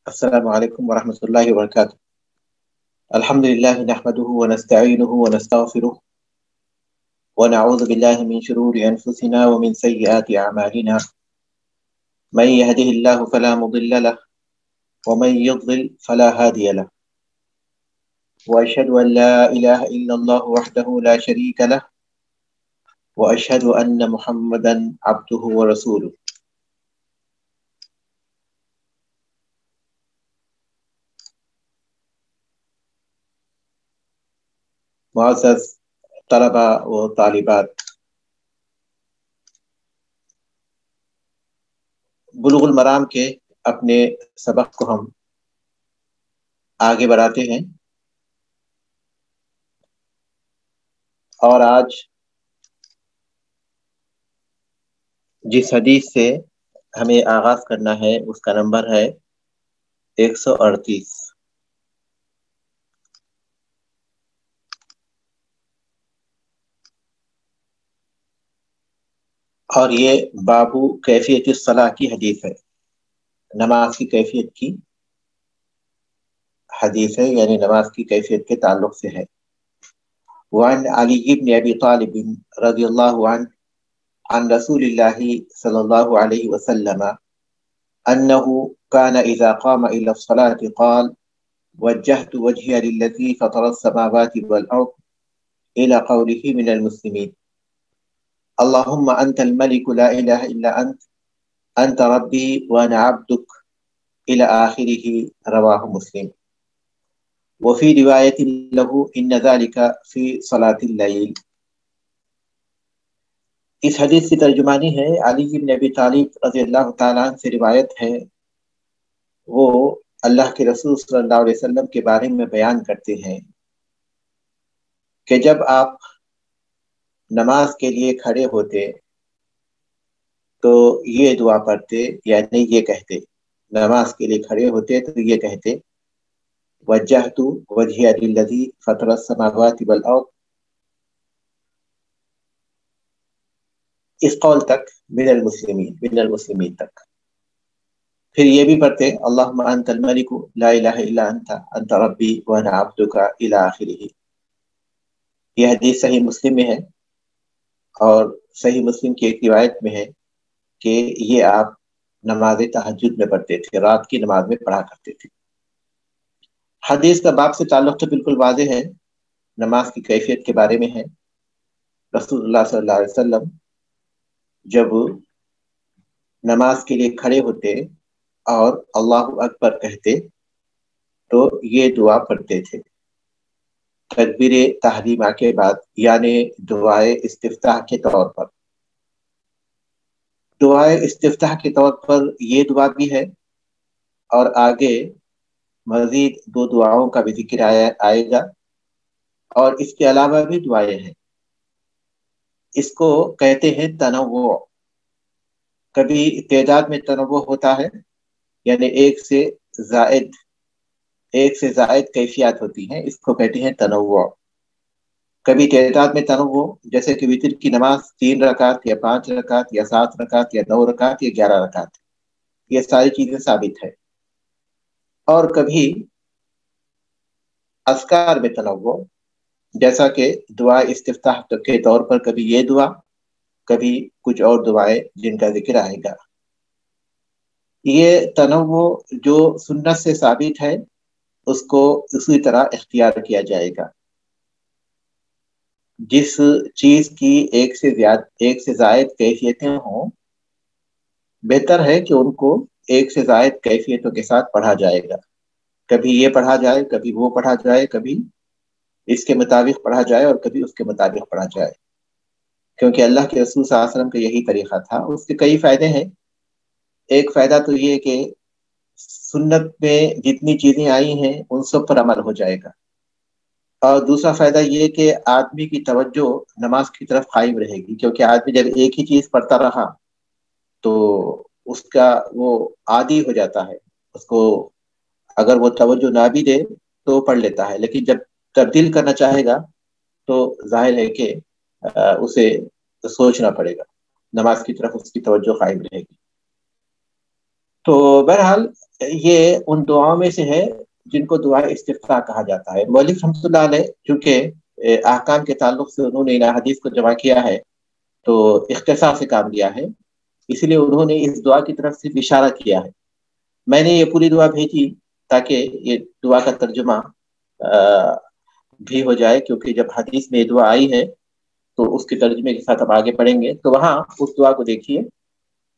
السلام عليكم ورحمة الله وبركاته. الحمد لله نحمده ونستعينه ونستغفره ونعوذ بالله من شرور أنفسنا ومن سيئات أعمالنا. من يهده الله فلا مضل له ومن يضلل فلا هادي له، وأشهد أن لا إله إلا الله وحده لا شريك له، وأشهد أن محمدا عبده ورسوله. معزز طلبہ و طالبات، بلوغ المرام کے اپنے سبق کو ہم آگے بڑھاتے ہیں، اور آج جس حدیث سے ہمیں آغاز کرنا ہے اس کا نمبر ہے 138، اور یہ بابو کیفیت الصلاح کی حدیث ہے، نماز کی کیفیت کی حدیث ہے، یعنی نماز کی کیفیت کے تعلق سے ہے۔ وعن علی بن ابی طالب رضی اللہ عنہ عن رسول اللہ صلی اللہ علیہ وسلم انه كان اذا قام الى الصلاة قال وجهت وجهي للذي فطر السماوات والارض الى قوله من المسلمين اللهم انت الملك لا اله الا انت ربي وانا عبدك الى اخره، رواه مسلم۔ وفي روایت له ان ذلك في صلاة الليل۔ اس حدیث کی ترجمانی ہے، علی بن ابی طالب رضی اللہ تعالیٰ عنہ سے روایت ہے، وہ اللہ کے رسول صلی اللہ علیہ وسلم کے بارے میں بیان کرتے ہیں کہ جب آپ نماز کے لیے کھڑے ہوتے تو یہ دعا پڑھتے، یعنی یہ کہتے، نماز کے لیے کھڑے ہوتے تو یہ کہتے وجہت وجہی للذی فطر السماوات والارض، اس قول تک من المسلمین تک۔ پھر یہ بھی پڑھتے اللہم انت الملک لا الہ الا انت ربی وانا عبدک الی آخرہ۔ یہ حدیث صحیح مسلم میں ہے، اور صحیح مسلم کی ایک روایت میں ہے کہ یہ آپ نماز تہجد میں پڑھتے تھے، رات کی نماز میں پڑھا کرتے تھے۔ حدیث کا باب سے تعلق تو بالکل واضح ہے، نماز کی کیفیت کے بارے میں ہے۔ رسول اللہ صلی اللہ علیہ وسلم جب نماز کے لیے کھڑے ہوتے اور اللہ اکبر کہتے تو یہ دعا پڑھتے تھے تکبیر تحریمہ کے بعد، یعنی دعائے استفتاح کے طور پر۔ دعائے استفتاح کے طور پر یہ دعا بھی ہے، اور آگے مزید 2 دعاؤں کا بھی ذکر آئے گا، اور اس کے علاوہ بھی دعائیں ہیں۔ اس کو کہتے ہیں تنوع۔ کبھی تعداد میں تنوع ہوتا ہے، یعنی ایک سے زائد کیفیات ہوتی ہیں، اس کو کہتے ہیں تنوع۔ کبھی تعداد میں تنوع، جیسے کہ وتر کی نماز 3 رکعت یا 5 رکعت یا 7 رکعت یا 9 رکعت یا 11 رکعت، یہ ساری چیزیں ثابت ہے۔ اور کبھی اذکار میں تنوع، جیسا کہ دعا استفتاح کے طور پر کبھی یہ دعا، کبھی کچھ اور دعائیں جن کا ذکر آئے گا۔ یہ تنوع جو سنت سے ثابت ہے اس کو اسی طرح اختیار کیا جائے گا۔ جس چیز کی ایک سے زائد کیفیتیں ہوں، بہتر ہے کہ ان کو ایک سے زائد کیفیتوں کے ساتھ پڑھا جائے گا۔ کبھی یہ پڑھا جائے، کبھی وہ پڑھا جائے، کبھی اس کے مطابق پڑھا جائے اور کبھی اس کے مطابق پڑھا جائے، کیونکہ اللہ کے رسول صلی اللہ علیہ وسلم کا یہی طریقہ تھا۔ اس کے کئی فائدے ہیں۔ ایک فائدہ تو یہ کہ سنت میں جتنی چیزیں آئی ہیں ان سب پر عمل ہو جائے گا، اور دوسرا فائدہ یہ کہ آدمی کی توجہ نماز کی طرف قائم رہے گی، کیونکہ آدمی جب ایک ہی چیز پڑھتا رہا تو اس کا وہ عادی ہو جاتا ہے، اس کو اگر وہ توجہ نہ بھی دے تو پڑھ لیتا ہے، لیکن جب تبدیل کرنا چاہے گا تو ظاہر ہے کہ اسے سوچنا پڑے گا، نماز کی طرف اس کی توجہ قائم رہے گی۔ تو بہرحال یہ ان دعاؤں میں سے ہے جن کو دعا استفتاح کہا جاتا ہے۔ مولوی رحمۃ اللہ علیہ چونکہ احکام کے تعلق سے انہوں نے حدیث کو جمع کیا ہے تو اختصار سے کام لیا ہے، اس لیے انہوں نے اس دعا کی طرف سے اشارہ کیا ہے۔ میں نے یہ پوری دعا بھیجی تاکہ یہ دعا کا ترجمہ بھی ہو جائے، کیونکہ جب حدیث میں یہ دعا آئی ہے تو اس کے ترجمے کے ساتھ اب آگے پڑھیں گے، تو وہاں اس دعا کو دیکھیے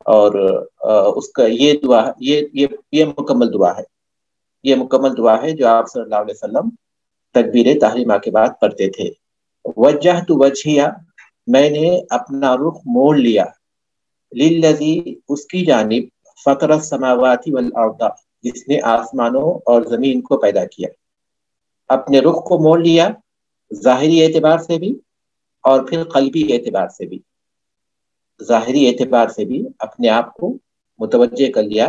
اور اس کا یہ دعا یہ مکمل دعا ہے، یہ مکمل دعا ہے جو آپ صلی اللہ علیہ وسلم تکبیر تحریمہ کے بعد پڑھتے تھے۔ وجہت وجہیہ، میں نے اپنا رخ موڑ لیا، للذی، اس کی جانب، فطر السماوات والارض، جس نے آسمانوں اور زمین کو پیدا کیا۔ اپنے رخ کو موڑ لیا ظاہری اعتبار سے بھی اور پھر قلبی اعتبار سے بھی۔ ظاہری اعتبار سے بھی اپنے آپ کو متوجہ کر لیا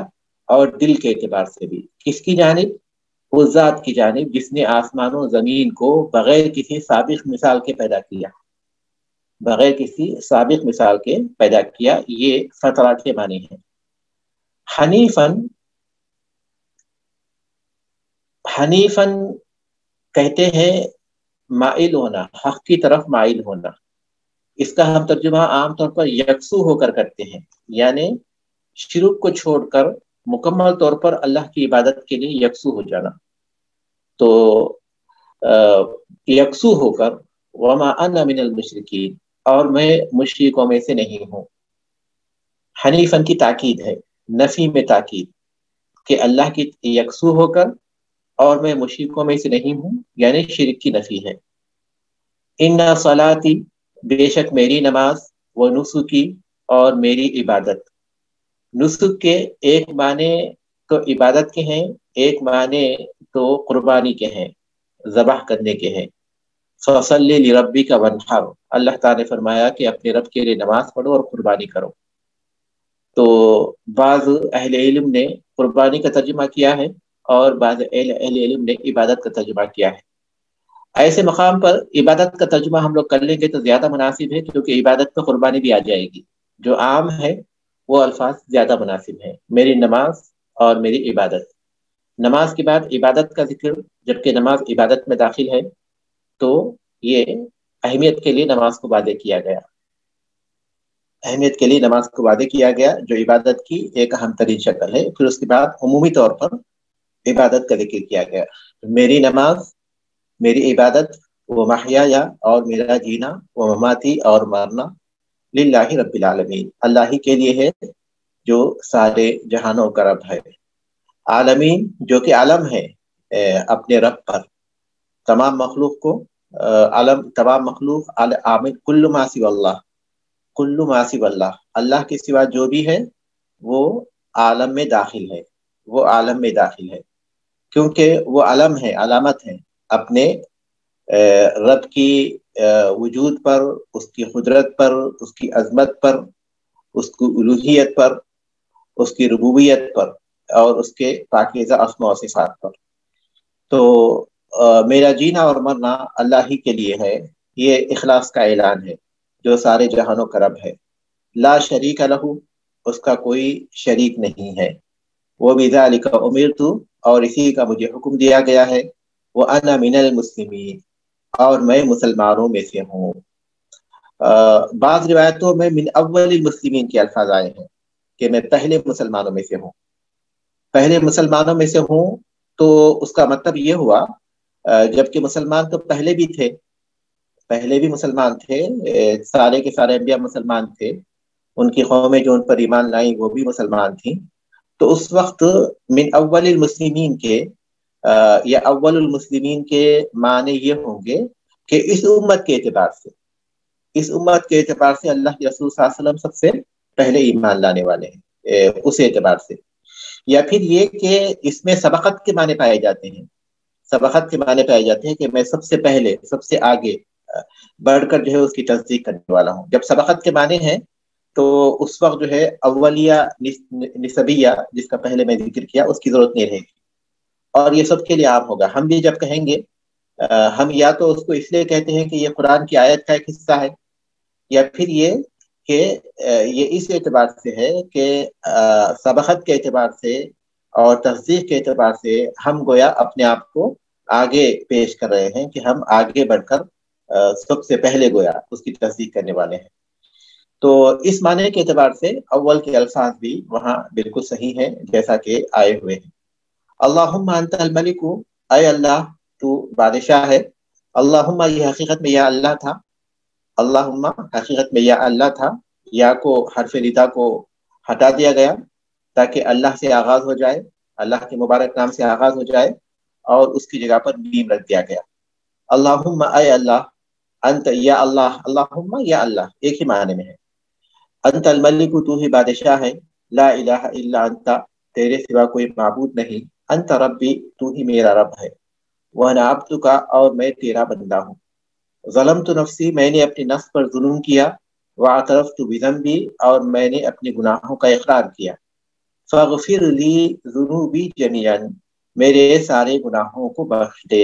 اور دل کے اعتبار سے بھی۔ کس کی جانب؟ اس ذات کی جانب جس نے آسمانوں و زمین کو بغیر کسی سابق مثال کے پیدا کیا، بغیر کسی سابق مثال کے پیدا کیا۔ یہ فطرہ کے معنی ہے۔ حنیفاً، حنیفاً کہتے ہیں مائل ہونا، حق کی طرف مائل ہونا۔ اس کا ہم ترجمہ عام طور پر یکسو ہو کر کرتے ہیں، یعنی شرک کو چھوڑ کر مکمل طور پر اللہ کی عبادت کے لیے یکسو ہو جانا۔ تو یکسو ہو کر، وما انا من المشرکین، اور میں مشرکوں میں سے نہیں ہوں۔ حنیفاً کی تاکید ہے، نفی میں تاکید، کہ اللہ کی یکسو ہو کر اور میں مشرکوں میں سے نہیں ہوں، یعنی شرک کی نفی ہے۔ ان صلاتی، بے شک میری نماز، و نسکی، اور میری عبادت۔ نسک کے ایک معنی تو عبادت کے ہیں، ایک معنی تو قربانی کے ہیں، ذبح کرنے کے ہیں۔ فصلی لربک وانحر، اللہ تعالیٰ نے فرمایا کہ اپنے رب کے لیے نماز پڑھو اور قربانی کرو۔ تو بعض اہل علم نے قربانی کا ترجمہ کیا ہے اور بعض اہل علم نے عبادت کا ترجمہ کیا ہے۔ ایسے مقام پر عبادت کا ترجمہ ہم لوگ کر لیں گے تو زیادہ مناسب ہے، کیونکہ عبادت میں قربانی بھی آ جائے گی۔ جو عام ہے وہ الفاظ زیادہ مناسب ہیں، میری نماز اور میری عبادت۔ نماز کے بعد عبادت کا ذکر، جبکہ نماز عبادت میں داخل ہے، تو یہ اہمیت کے لیے نماز کو واضح کیا گیا، اہمیت کے لیے نماز کو واضح کیا گیا جو عبادت کی ایک اہم ترین شکل ہے۔ پھر اس کے بعد عمومی طور پر عبادت کا ذکر کیا گیا، میری نماز، میری عبادت، وہ محیا، اور میرا جینا، وہ مماتی، اور مرنا، للہ رب العالمین، اللہ ہی کے لیے ہے جو سارے جہانوں کا رب ہے۔ عالمین، جو کہ عالم ہے اپنے رب پر، تمام مخلوق کو عالم، تمام مخلوق عامل، کل ما سوی اللہ، کل ما سوی اللہ، اللہ کے سوا جو بھی ہے وہ عالم میں داخل ہے، وہ عالم میں داخل ہے، کیونکہ وہ علم ہے، علامت ہے اپنے رب کی وجود پر، اس کی قدرت پر، اس کی عظمت پر، اس کی الوہیت پر، اس کی ربوبیت پر، اور اس کے پاکیزہ اسماء و صفات پر۔ تو میرا جینا اور مرنا اللہ ہی کے لیے ہے، یہ اخلاص کا اعلان ہے، جو سارے جہانوں کا رب ہے۔ لا شریک لہ، اس کا کوئی شریک نہیں ہے۔ وہ بذالک امرت، اور اسی کا مجھے حکم دیا گیا ہے۔ وانا من المسلمین، اور میں مسلمانوں میں سے ہوں۔ بعض روایتوں میں من اول المسلمین کے الفاظ آئے ہیں کہ میں پہلے مسلمانوں میں سے ہوں۔ پہلے مسلمانوں میں سے ہوں تو اس کا مطلب یہ ہوا جبکہ مسلمان تو پہلے بھی تھے، پہلے بھی مسلمان تھے، سارے کے سارے انبیاء مسلمان تھے، ان کی قومیں جو ان پر ایمان لائیں وہ بھی مسلمان تھیں۔ تو اس وقت من اول المسلمین کے یا اول المسلمین کے معنی یہ ہوں گے کہ اس امت کے اعتبار سے، اس امت کے اعتبار سے اللہ کے رسول صلی اللہ علیہ وسلم سب سے پہلے ایمان لانے والے ہیں، اس اعتبار سے۔ یا پھر یہ کہ اس میں سبقت کے معنی پائے جاتے ہیں، سبقت کے معنی پائے جاتے ہیں کہ میں سب سے پہلے، سب سے آگے بڑھ کر جو ہے اس کی تصدیق کرنے والا ہوں۔ جب سبقت کے معنی ہیں تو اس وقت جو ہے اولیہ نسبیہ جس کا پہلے میں ذکر کیا اس کی ضرورت نہیں رہے گی، اور یہ سب کے لیے عام ہوگا۔ ہم بھی جب کہیں گے، ہم یا تو اس کو اس لیے کہتے ہیں کہ یہ قرآن کی آیت کا ایک حصہ ہے، یا پھر یہ کہ یہ اس اعتبار سے ہے کہ سبقت کے اعتبار سے اور تصدیق کے اعتبار سے ہم گویا اپنے آپ کو آگے پیش کر رہے ہیں کہ ہم آگے بڑھ کر سب سے پہلے گویا اس کی تصدیق کرنے والے ہیں۔ تو اس معنی کے اعتبار سے اول کے الفاظ بھی وہاں بالکل صحیح ہیں جیسا کہ آئے ہوئے ہیں۔ اللہم انت الملک، اے اللہ تو بادشاہ ہے۔ اللہم یہ حقیقت میں یا اللہ تھا، اللہم حقیقت میں یا اللہ تھا، یا کو حرف ندا کو ہٹا دیا گیا تاکہ اللہ سے آغاز ہو جائے، اللہ کے مبارک نام سے آغاز ہو جائے، اور اس کی جگہ پر میم رکھ دیا گیا۔ اللہم اے اللہ، انت یا اللہ، اللہم یا اللہ ایک ہی معنی میں ہے۔ انت الملک تو ہی بادشاہ ہے، لا الہ الا انت تیرے سوا کوئی معبود نہیں، انت ربی تو ہی میرا رب ہے، وانا عبدک اور میں تیرا بندہ ہوں، ظلمت نفسی میں نے اپنی نفس پر ظلم کیا، واعترفت بذنبی اور میں نے اپنے گناہوں کا اقرار کیا، فاغفر لی ذنوبی جمیعا میرے سارے گناہوں کو بخش دے،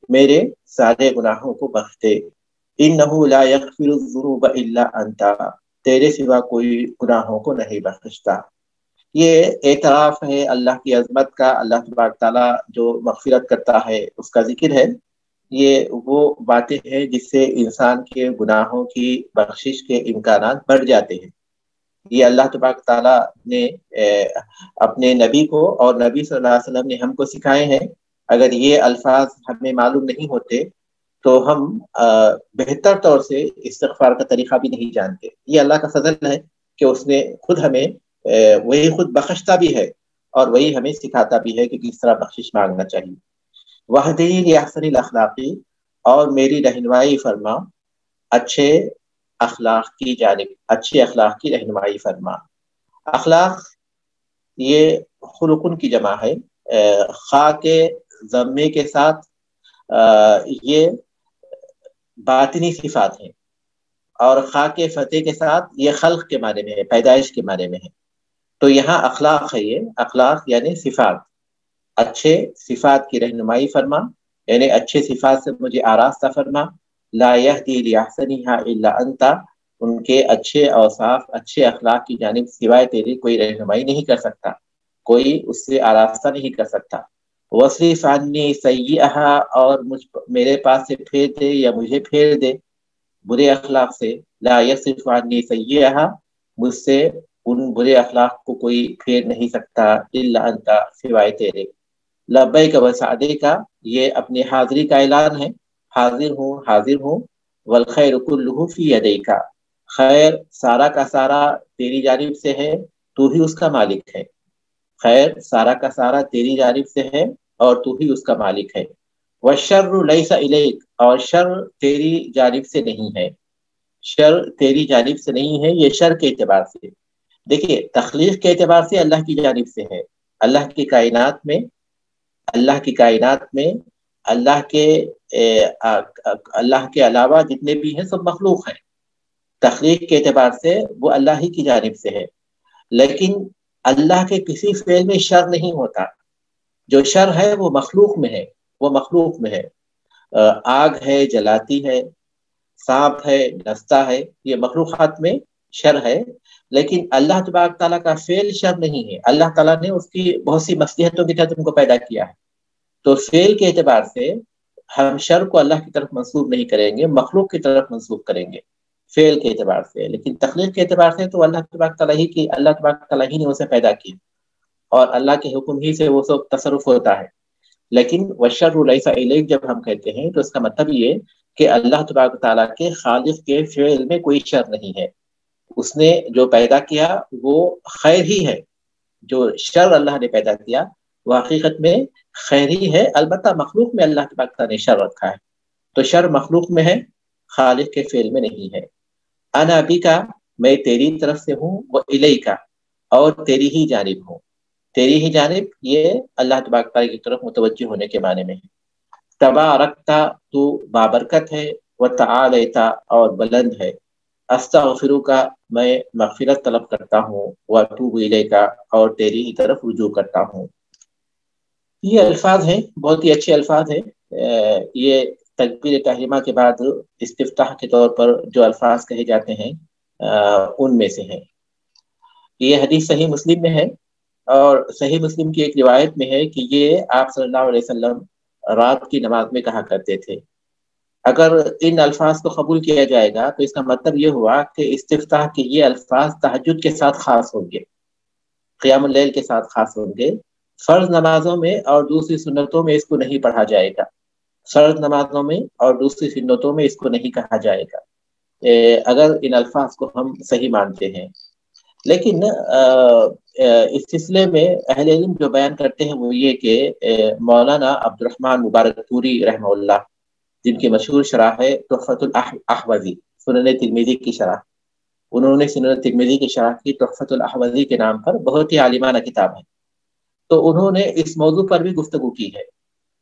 میرے سارے گناہوں کو بخش دے، انہ لا یغفر الذنوب الا انت تیرے سوا کوئی گناہوں کو نہیں بخشتا۔ یہ اعتراف ہے اللہ کی عظمت کا، اللہ تبارک تعالیٰ جو مغفرت کرتا ہے اس کا ذکر ہے۔ یہ وہ باتیں ہیں جس سے انسان کے گناہوں کی بخشش کے امکانات بڑھ جاتے ہیں۔ یہ اللہ تبارک تعالیٰ نے اپنے نبی کو اور نبی صلی اللہ علیہ وسلم نے ہم کو سکھائے ہیں۔ اگر یہ الفاظ ہمیں معلوم نہیں ہوتے تو ہم بہتر طور سے استغفار کا طریقہ بھی نہیں جانتے۔ یہ اللہ کا فضل ہے کہ اس نے خود ہمیں وہی خود بخشتا بھی ہے اور وہی ہمیں سکھاتا بھی ہے کہ کس طرح بخشش مانگنا چاہیے۔ وَاہْدِنِی لِأَحْسَنِ الْأَخْلَاقِ اور میری رہنمائی فرما اچھے اخلاق کی جانب، اچھے اخلاق کی رہنمائی فرما۔ اخلاق یہ خلقن کی جمع ہے، خا کے ضمے کے ساتھ یہ باطنی صفات ہیں، اور خا کے فتح کے ساتھ یہ خلق کے معنی میں ہے، پیدائش کے معنی میں ہے۔ تو یہاں اخلاق ہے، یہ اخلاق یعنی صفات، اچھے صفات کی رہنمائی فرما، یعنی اچھے صفات سے مجھے آراستہ فرما۔ لا یہدی لاحسنھا الا انت ان کے اچھے اوصاف، اچھے اخلاق کی جانب سوائے تیری کوئی رہنمائی نہیں کر سکتا، کوئی اس سے آراستہ نہیں کر سکتا۔ وصرف عنی سیئھا اور میرے پاس سے پھیر دے یا مجھے پھیر دے برے اخلاق سے۔ لا یصرف عنی سیئھا مجھ سے ان برے اخلاق کو کوئی پھیر نہیں سکتا، الا انت سوائے تیرے۔ لبیک وسعدیک یہ اپنی حاضری کا اعلان ہے، حاضر ہوں حاضر ہوں، والخیر کلہ فی یدیک خیر سارا کا سارا تیری جانب سے ہے، تو ہی اس کا مالک ہے، خیر سارا کا سارا تیری جانب سے ہے اور تو ہی اس کا مالک ہے۔ والشر لیس الیک اور شر تیری جانب سے نہیں ہے، شر تیری جانب سے نہیں ہے، یہ شر کے اعتبار سے۔ دیکھیے تخلیق کے اعتبار سے اللہ کی جانب سے ہے، اللہ کی کائنات میں، اللہ کی کائنات میں اللہ کے علاوہ جتنے بھی ہیں سب مخلوق ہیں، تخلیق کے اعتبار سے وہ اللہ ہی کی جانب سے ہے، لیکن اللہ کے کسی فعل میں شر نہیں ہوتا، جو شر ہے وہ مخلوق میں ہے، وہ مخلوق میں ہے۔ آگ ہے جلاتی ہے، سانپ ہے ڈستا ہے، یہ مخلوقات میں شر ہے، لیکن اللہ تبارک تعالیٰ کا فعل شر نہیں ہے۔ اللہ تعالیٰ نے اس کی بہت سی مصلحتوں کے تحت ان کو پیدا کیا ہے، تو فعل کے اعتبار سے ہم شر کو اللہ کی طرف منسوب نہیں کریں گے، مخلوق کی طرف منسوب کریں گے فعل کے اعتبار سے، لیکن تخلیق کے اعتبار سے تو اللہ تبارک تعالیٰ ہی نے اسے پیدا کیا اور اللہ کے حکم ہی سے وہ سب تصرف ہوتا ہے۔ لیکن والشر لیس الیک جب ہم کہتے ہیں تو اس کا مطلب یہ کہ اللہ تبارک تعالیٰ کے خالق کے فعل میں کوئی شر نہیں ہے، اس نے جو پیدا کیا وہ خیر ہی ہے، جو شر اللہ نے پیدا کیا وہ حقیقت میں خیر ہی ہے، البتہ مخلوق میں اللہ تبارک تعالیٰ نے شر رکھا ہے، تو شر مخلوق میں ہے، خالق کے فعل میں نہیں ہے۔ انا بکا میں تیری طرف سے ہوں، وہ الیکا اور تیری ہی جانب ہوں، تیری ہی جانب یہ اللہ تبارک تعالیٰ کی طرف متوجہ ہونے کے معنی میں ہے۔ تبارکتا تو بابرکت ہے، وتعالیتا اور بلند ہے، استغفرک میں مغفرت طلب کرتا ہوں، واتوب الیک اور تیری ہی طرف رجوع کرتا ہوں۔ یہ الفاظ ہیں، بہت ہی اچھے الفاظ ہیں۔ یہ تکبیر تحریمہ کے بعد استفتاح کے طور پر جو الفاظ کہے جاتے ہیں ان میں سے ہیں۔ یہ حدیث صحیح مسلم میں ہے، اور صحیح مسلم کی ایک روایت میں ہے کہ یہ آپ صلی اللہ علیہ وسلم رات کی نماز میں کہا کرتے تھے۔ اگر ان الفاظ کو قبول کیا جائے گا تو اس کا مطلب یہ ہوا کہ استفتاح کے یہ الفاظ تہجد کے ساتھ خاص ہوں گے، قیام اللیل کے ساتھ خاص ہوں گے۔ فرض نمازوں میں اور دوسری سنتوں میں اس کو نہیں پڑھا جائے گا، فرض نمازوں میں اور دوسری سنتوں میں اس کو نہیں کہا جائے گا اگر ان الفاظ کو ہم صحیح مانتے ہیں۔ لیکن اس سلسلے میں اہل علم جو بیان کرتے ہیں وہ یہ کہ مولانا عبد الرحمن مبارک پوری رحمہ اللہ، جن کی مشہور شرح ہے تحفۃ الاحوذی، سنن ترمذی کی شرح، انہوں نے سنن ترمذی کی شرح کی تحفۃ الاحوذی کے نام پر، بہت ہی عالمانہ کتاب ہے، تو انہوں نے اس موضوع پر بھی گفتگو کی ہے،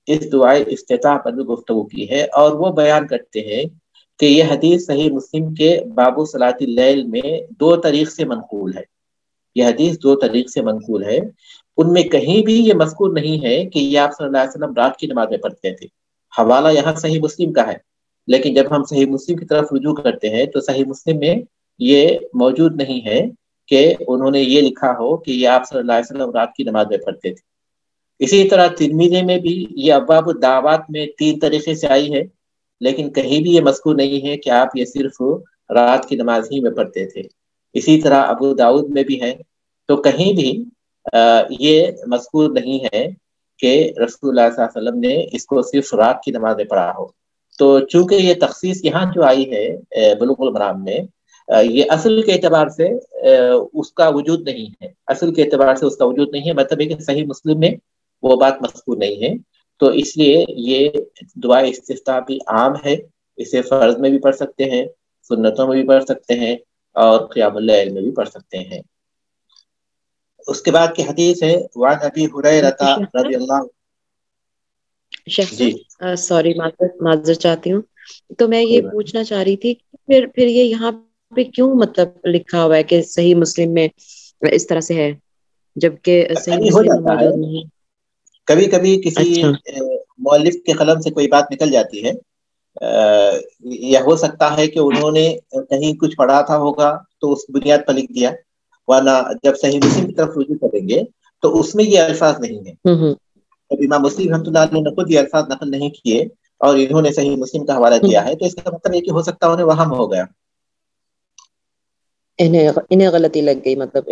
اس دعائے افتتاح پر بھی گفتگو کی ہے، اور وہ بیان کرتے ہیں کہ یہ حدیث صحیح مسلم کے باب صلاۃ اللیل میں 2 طریق سے منقول ہے، یہ حدیث 2 طریق سے منقول ہے، ان میں کہیں بھی یہ مذکور نہیں ہے کہ یہ آپ صلی اللہ علیہ وسلم رات کی نماز میں پڑھتے تھے۔ حوالہ یہاں صحیح مسلم کا ہے، لیکن جب ہم صحیح مسلم کی طرف رجوع کرتے ہیں تو صحیح مسلم میں یہ موجود نہیں ہے کہ انہوں نے یہ لکھا ہو کہ یہ آپ صلی اللہ علیہ وسلم رات کی نماز میں پڑھتے تھے۔ اسی طرح ترمذی میں بھی یہ ابواب الدعوات میں 3 طریقے سے آئی ہے، لیکن کہیں بھی یہ مذکور نہیں ہے کہ آپ یہ صرف رات کی نماز ہی میں پڑھتے تھے۔ اسی طرح ابو داؤد میں بھی ہے، تو کہیں بھی یہ مذکور نہیں ہے کہ رسول اللہ صلی اللہ علیہ وسلم نے اس کو صرف رات کی نماز میں پڑھا ہو۔ تو چونکہ یہ تخصیص یہاں جو آئی ہے بلوغ المرام میں، یہ اصل کے اعتبار سے اس کا وجود نہیں ہے، اصل کے اعتبار سے اس کا وجود نہیں ہے، مطلب ہے کہ صحیح مسلم میں وہ بات مذکور نہیں ہے، تو اس لیے یہ دعا استفتاح بھی عام ہے، اسے فرض میں بھی پڑھ سکتے ہیں، سنتوں میں بھی پڑھ سکتے ہیں، اور قیام اللیل میں بھی پڑھ سکتے ہیں۔ اس کے بعد کی حدیث ہے وعن ابی ہریرہ رضی اللہ شیخ جی صاحب سوری، معذرت چاہتی ہوں، تو میں یہ پوچھنا چاہ رہی تھی پھر یہ یہاں پہ کیوں مطلب لکھا ہوا ہے کہ صحیح مسلم میں اس طرح سے ہے جبکہ صحیح ابھی ہو مسلم میں جاتا ہے، موجود نہیں؟ کبھی کبھی کسی اچھا مؤلف کے قلم سے کوئی بات نکل جاتی ہے، یا ہو سکتا ہے کہ انہوں نے کہیں کچھ پڑھا تھا ہوگا تو اس بنیاد پر لکھ دیا، ورنہ جب صحیح مسلم کی طرف رجوع کریں گے تو اس میں یہ الفاظ نہیں ہیں۔ اب امام مسلم رحمۃ اللہ علیہ نے خود یہ الفاظ نقل نہیں کیے اور انہوں نے صحیح مسلم کا حوالہ دیا ہے، تو اس کا مطلب یہ کہ ہو سکتا ہے انہیں وہم ہو گیا، انہیں غلطی لگ گئی، مطلب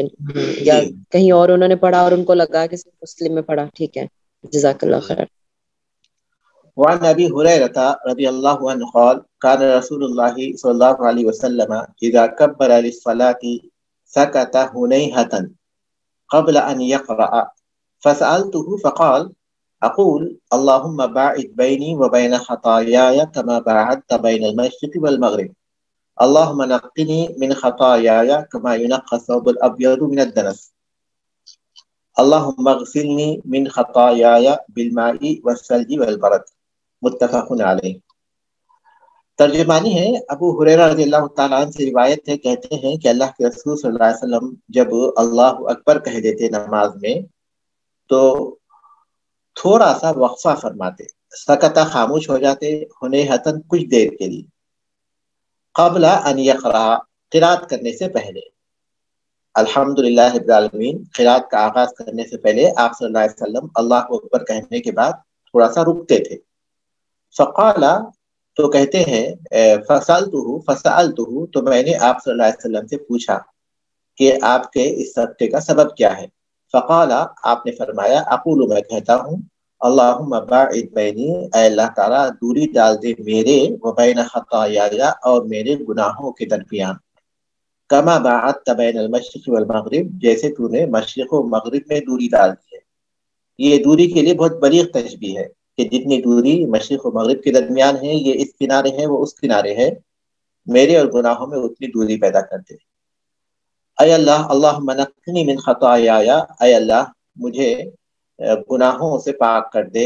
یا جی کہیں اور انہوں نے پڑھا اور ان کو لگا کہ صحیح مسلم میں پڑھا۔ ٹھیک ہے، جزاک اللہ خیر۔ وعن ابي هريره رضي الله عنه قال كان رسول الله صلى الله عليه وسلم اذا كبر للصلاه سكت هنيهه قبل ان يقرأ فسألته فقال اقول اللهم باعد بيني وبين خطاياي كما باعدت بين المشرق والمغرب اللهم نقني من خطاياي كما ينقى الثوب الابيض من الدنس اللهم اغسلني من خطاياي بالماء والثلج والبرد متفق علیہ۔ ترجمانی ہے، ابو ہریرہ رضی اللہ تعالیٰ عنہ سے روایت ہے، کہتے ہیں کہ اللہ کے رسول صلی اللہ علیہ وسلم جب اللہ اکبر کہہ دیتے نماز میں تو تھوڑا سا وقفہ فرماتے، سکتہ خاموش ہو جاتے، ہنیہتاً کچھ دیر کے لیے، قبل ان یقرأ قرات کرنے سے پہلے، الحمدللہ رب العالمین قرات کا آغاز کرنے سے پہلے آپ صلی اللہ علیہ وسلم اللہ اکبر کہنے کے بعد تھوڑا سا رکتے تھے۔ فقال تو کہتے ہیں فسألته تو میں نے آپ صلی اللہ علیہ وسلم سے پوچھا کہ آپ کے اس سکتے کا سبب کیا ہے؟ فقال آپ نے فرمایا اقول میں کہتا ہوں اللہم باعد بینی، اے اللہ تعالیٰ دوری ڈال دے میرے وبین خطایائی اور میرے گناہوں کے درمیان، کما باعدت بین المشرق والمغرب جیسے تو نے مشرق و مغرب میں دوری ڈال دی ہے۔ یہ دوری کے لیے بہت بلیغ تشبیہ ہے کہ جتنی دوری مشرق و مغرب کے درمیان ہے، یہ اس کنارے ہے وہ اس کنارے ہے، میرے اور گناہوں میں اتنی دوری پیدا کرتے۔ اے اللہ اللہم نقنی من خطایائی، اے اللہ مجھے گناہوں سے پاک کر دے،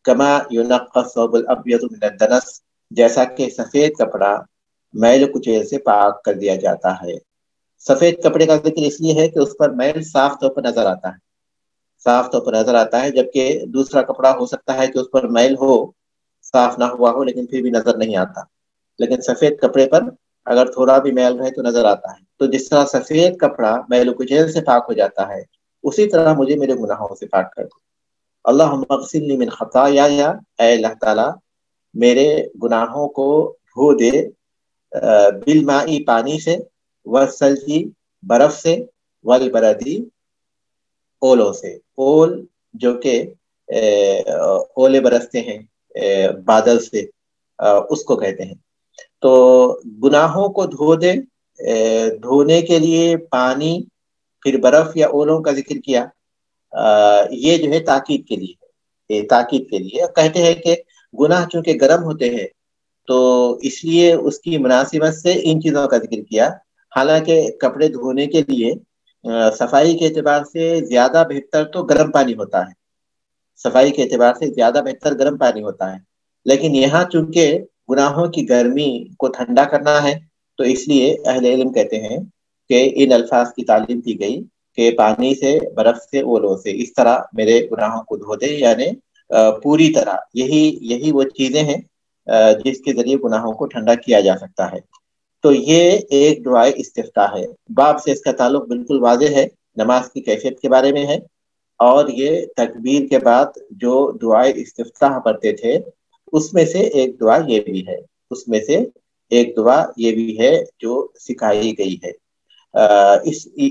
کما ینقی الثوب الابیض من الدنس جیسا کہ سفید کپڑا میل کچیل سے پاک کر دیا جاتا ہے۔ سفید کپڑے کا ذکر اس لیے ہے کہ اس پر میل صاف طور پر نظر آتا ہے، صاف طور پر نظر آتا ہے، جبکہ دوسرا کپڑا ہو سکتا ہے کہ اس پر میل ہو، صاف نہ ہوا ہو لیکن پھر بھی نظر نہیں آتا، لیکن سفید کپڑے پر اگر تھوڑا بھی میل رہے تو نظر آتا ہے۔ تو جس طرح سفید کپڑا میل و کچیل سے پاک ہو جاتا ہے، اسی طرح مجھے میرے گناہوں سے پاک کر دو۔ اللہم اغسلنی من خطایا، اے اللہ تعالیٰ میرے گناہوں کو دھو دے، بالمائی پانی سے، والثلجی برف سے، والبردی اولوں سے۔ اول جو کہ اولے برستے ہیں بادل سے، اس کو کہتے ہیں۔ تو گناہوں کو دھو دے، دھونے کے لیے پانی پھر برف یا اولوں کا ذکر کیا، یہ جو ہے تاکید کے لیے ہے، تاکید کے لیے کہتے ہیں کہ گناہ چونکہ گرم ہوتے ہیں تو اس لیے اس کی مناسبت سے ان چیزوں کا ذکر کیا۔ حالانکہ کپڑے دھونے کے لیے صفائی کے اعتبار سے زیادہ بہتر تو گرم پانی ہوتا ہے، صفائی کے اعتبار سے زیادہ بہتر گرم پانی ہوتا ہے، لیکن یہاں چونکہ گناہوں کی گرمی کو ٹھنڈا کرنا ہے تو اس لیے اہل علم کہتے ہیں کہ ان الفاظ کی تعلیم دی گئی کہ پانی سے، برف سے، اولوں سے، اس طرح میرے گناہوں کو دھو دے، یعنی پوری طرح۔ یہی وہ چیزیں ہیں جس کے ذریعے گناہوں کو ٹھنڈا کیا جا سکتا ہے۔ تو یہ ایک دعائے استفتاح ہے، باب سے اس کا تعلق بالکل واضح ہے، نماز کی کیفیت کے بارے میں ہے۔ اور یہ تکبیر کے بعد جو دعائے استفتاح پڑھتے تھے اس میں سے ایک دعا یہ بھی ہے، اس میں سے ایک دعا یہ بھی ہے جو سکھائی گئی ہے۔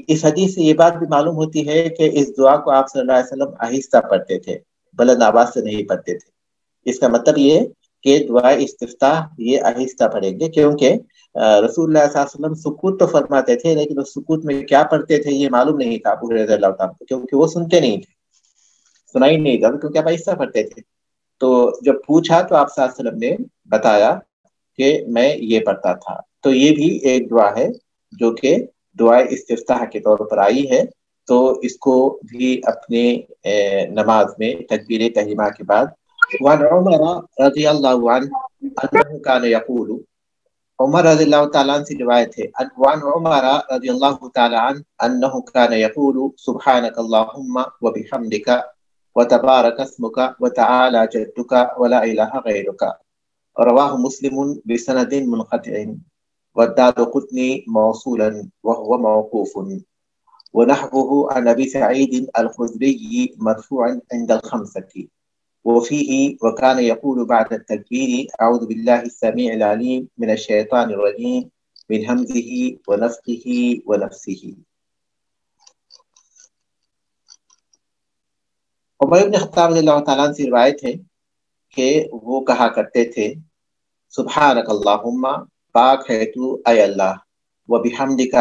اس حدیث سے یہ بات بھی معلوم ہوتی ہے کہ اس دعا کو آپ صلی اللہ علیہ وسلم آہستہ پڑھتے تھے، بلند آواز سے نہیں پڑھتے تھے۔ اس کا مطلب یہ کہ دعا استفتاح یہ آہستہ پڑھیں گے، کیونکہ رسول اللہ صلی اللہ علیہ وسلم سکوت تو فرماتے تھے لیکن اس سکوت میں کیا پڑھتے تھے یہ معلوم نہیں تھا ابو ہریرہ رضی اللہ تعالیٰ کو، کیونکہ وہ سنتے نہیں تھے، سنائی نہیں تھا، کیونکہ آپ آہستہ پڑھتے تھے۔ تو جب پوچھا تو آپ صلی اللہ علیہ وسلم نے بتایا کہ میں یہ پڑھتا تھا۔ تو یہ بھی ایک دعا ہے جو کہ دعائے استفتاح کے طور پر آئی ہے، تو اس کو بھی اپنے نماز میں تکبیر تحریمہ کے بعد وعن عمر رضی اللہ عنہ انہ کان یقول، عمر رضی اللہ تعالیٰ عنہ سے روایت ہے، وعن عمر رضی اللہ تعالیٰ عنہ انہ کان یقول سبحانک اللہم وبحمدک وتبارک اسمک وتعالی جدک ولا الہ غیرک، رواہ مسلم بسند منقطع والدارقطنی موصولا وهو موقوف، ونحوه عن ابي سعيد الخدري مرفوعا عند الخمسة، وفيه وكان يقول بعد التكبير اعوذ بالله السميع العليم من الشيطان الرجيم من همزه ونفخه ونفسه۔ عمر بن خطاب رضی اللہ تعالیٰ عنہ سے روایت ہے کہ وہ کہا کرتے تھے سبحانک اللہم، پاک ہے تو اے اللہ، وبحمدک،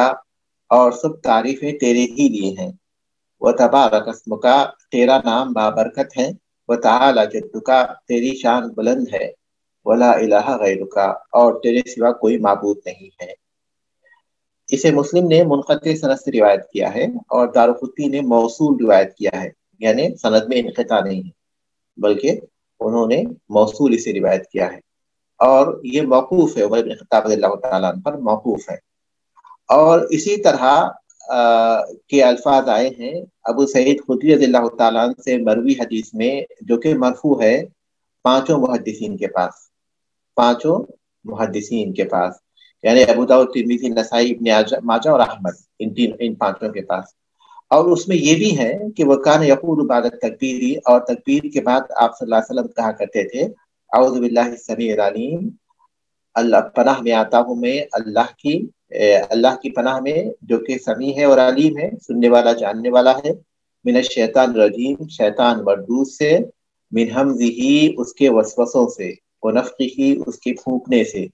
اور سب تعریفیں تیرے ہی لیے ہیں، وتبارک اسمک، تیرا نام بابرکت ہے، وتعالی جدک، تیری شان بلند ہے، ولا الہ غیرک، اور تیرے سوا کوئی معبود نہیں ہے۔ اسے مسلم نے منقطع سند سے روایت کیا ہے اور دارقطنی نے موصول روایت کیا ہے، یعنی سند میں انقطاع نہیں ہے بلکہ انہوں نے موصول اسے روایت کیا ہے، اور یہ موقوف ہے، عمر بن خطاب رضی اللہ تعالیٰ عنہ پر موقوف ہے۔ اور اسی طرح کے الفاظ آئے ہیں ابو سعید خدری رضی اللہ تعالیٰ عنہ سے مروی حدیث میں، جو کہ مرفوع ہے پانچوں محدثین کے پاس، پانچوں محدثین کے پاس، یعنی ابو داؤد، ترمذی، نسائی، ابن ماجہ اور احمد، ان پانچوں کے پاس۔ اور اس میں یہ بھی ہے کہ وہ کان یقول بعد التکبیر، اور تکبیر کے بعد آپ صلی اللہ علیہ وسلم کہا کرتے تھے اعوذ باللہ السمیع العلیم، اللہ پناہ میں آتا ہوں میں اللہ کی پناہ میں جو کہ سمیع ہے اور علیم ہے، سننے والا جاننے والا ہے، من الشیطان الرجیم، شیطان مردود سے، من ہمزہ، اس کے وسوسوں سے، ونفخہ، اس کے پھونکنے سے،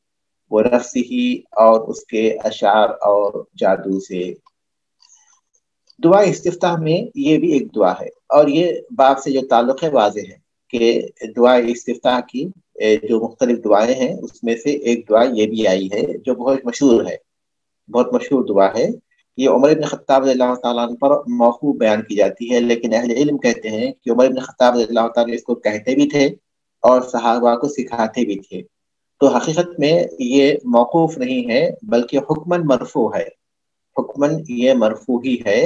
ونفسہ، اور اس کے اشعار اور جادو سے۔ دعا استفتاح میں یہ بھی ایک دعا ہے، اور یہ باب سے جو تعلق ہے واضح ہے کہ دعا استفتاح کی جو مختلف دعائیں ہیں اس میں سے ایک دعا یہ بھی آئی ہے جو بہت مشہور ہے، بہت مشہور دعا ہے۔ یہ عمر بن خطاب رضی اللہ تعالیٰ عنہ پر موقوف بیان کی جاتی ہے، لیکن اہل علم کہتے ہیں کہ عمر بن خطاب رضی اللہ تعالیٰ اس کو کہتے بھی تھے اور صحابہ کو سکھاتے بھی تھے، تو حقیقت میں یہ موقوف نہیں ہے بلکہ حکماً مرفوع ہے، حکماً یہ مرفوع ہی ہے۔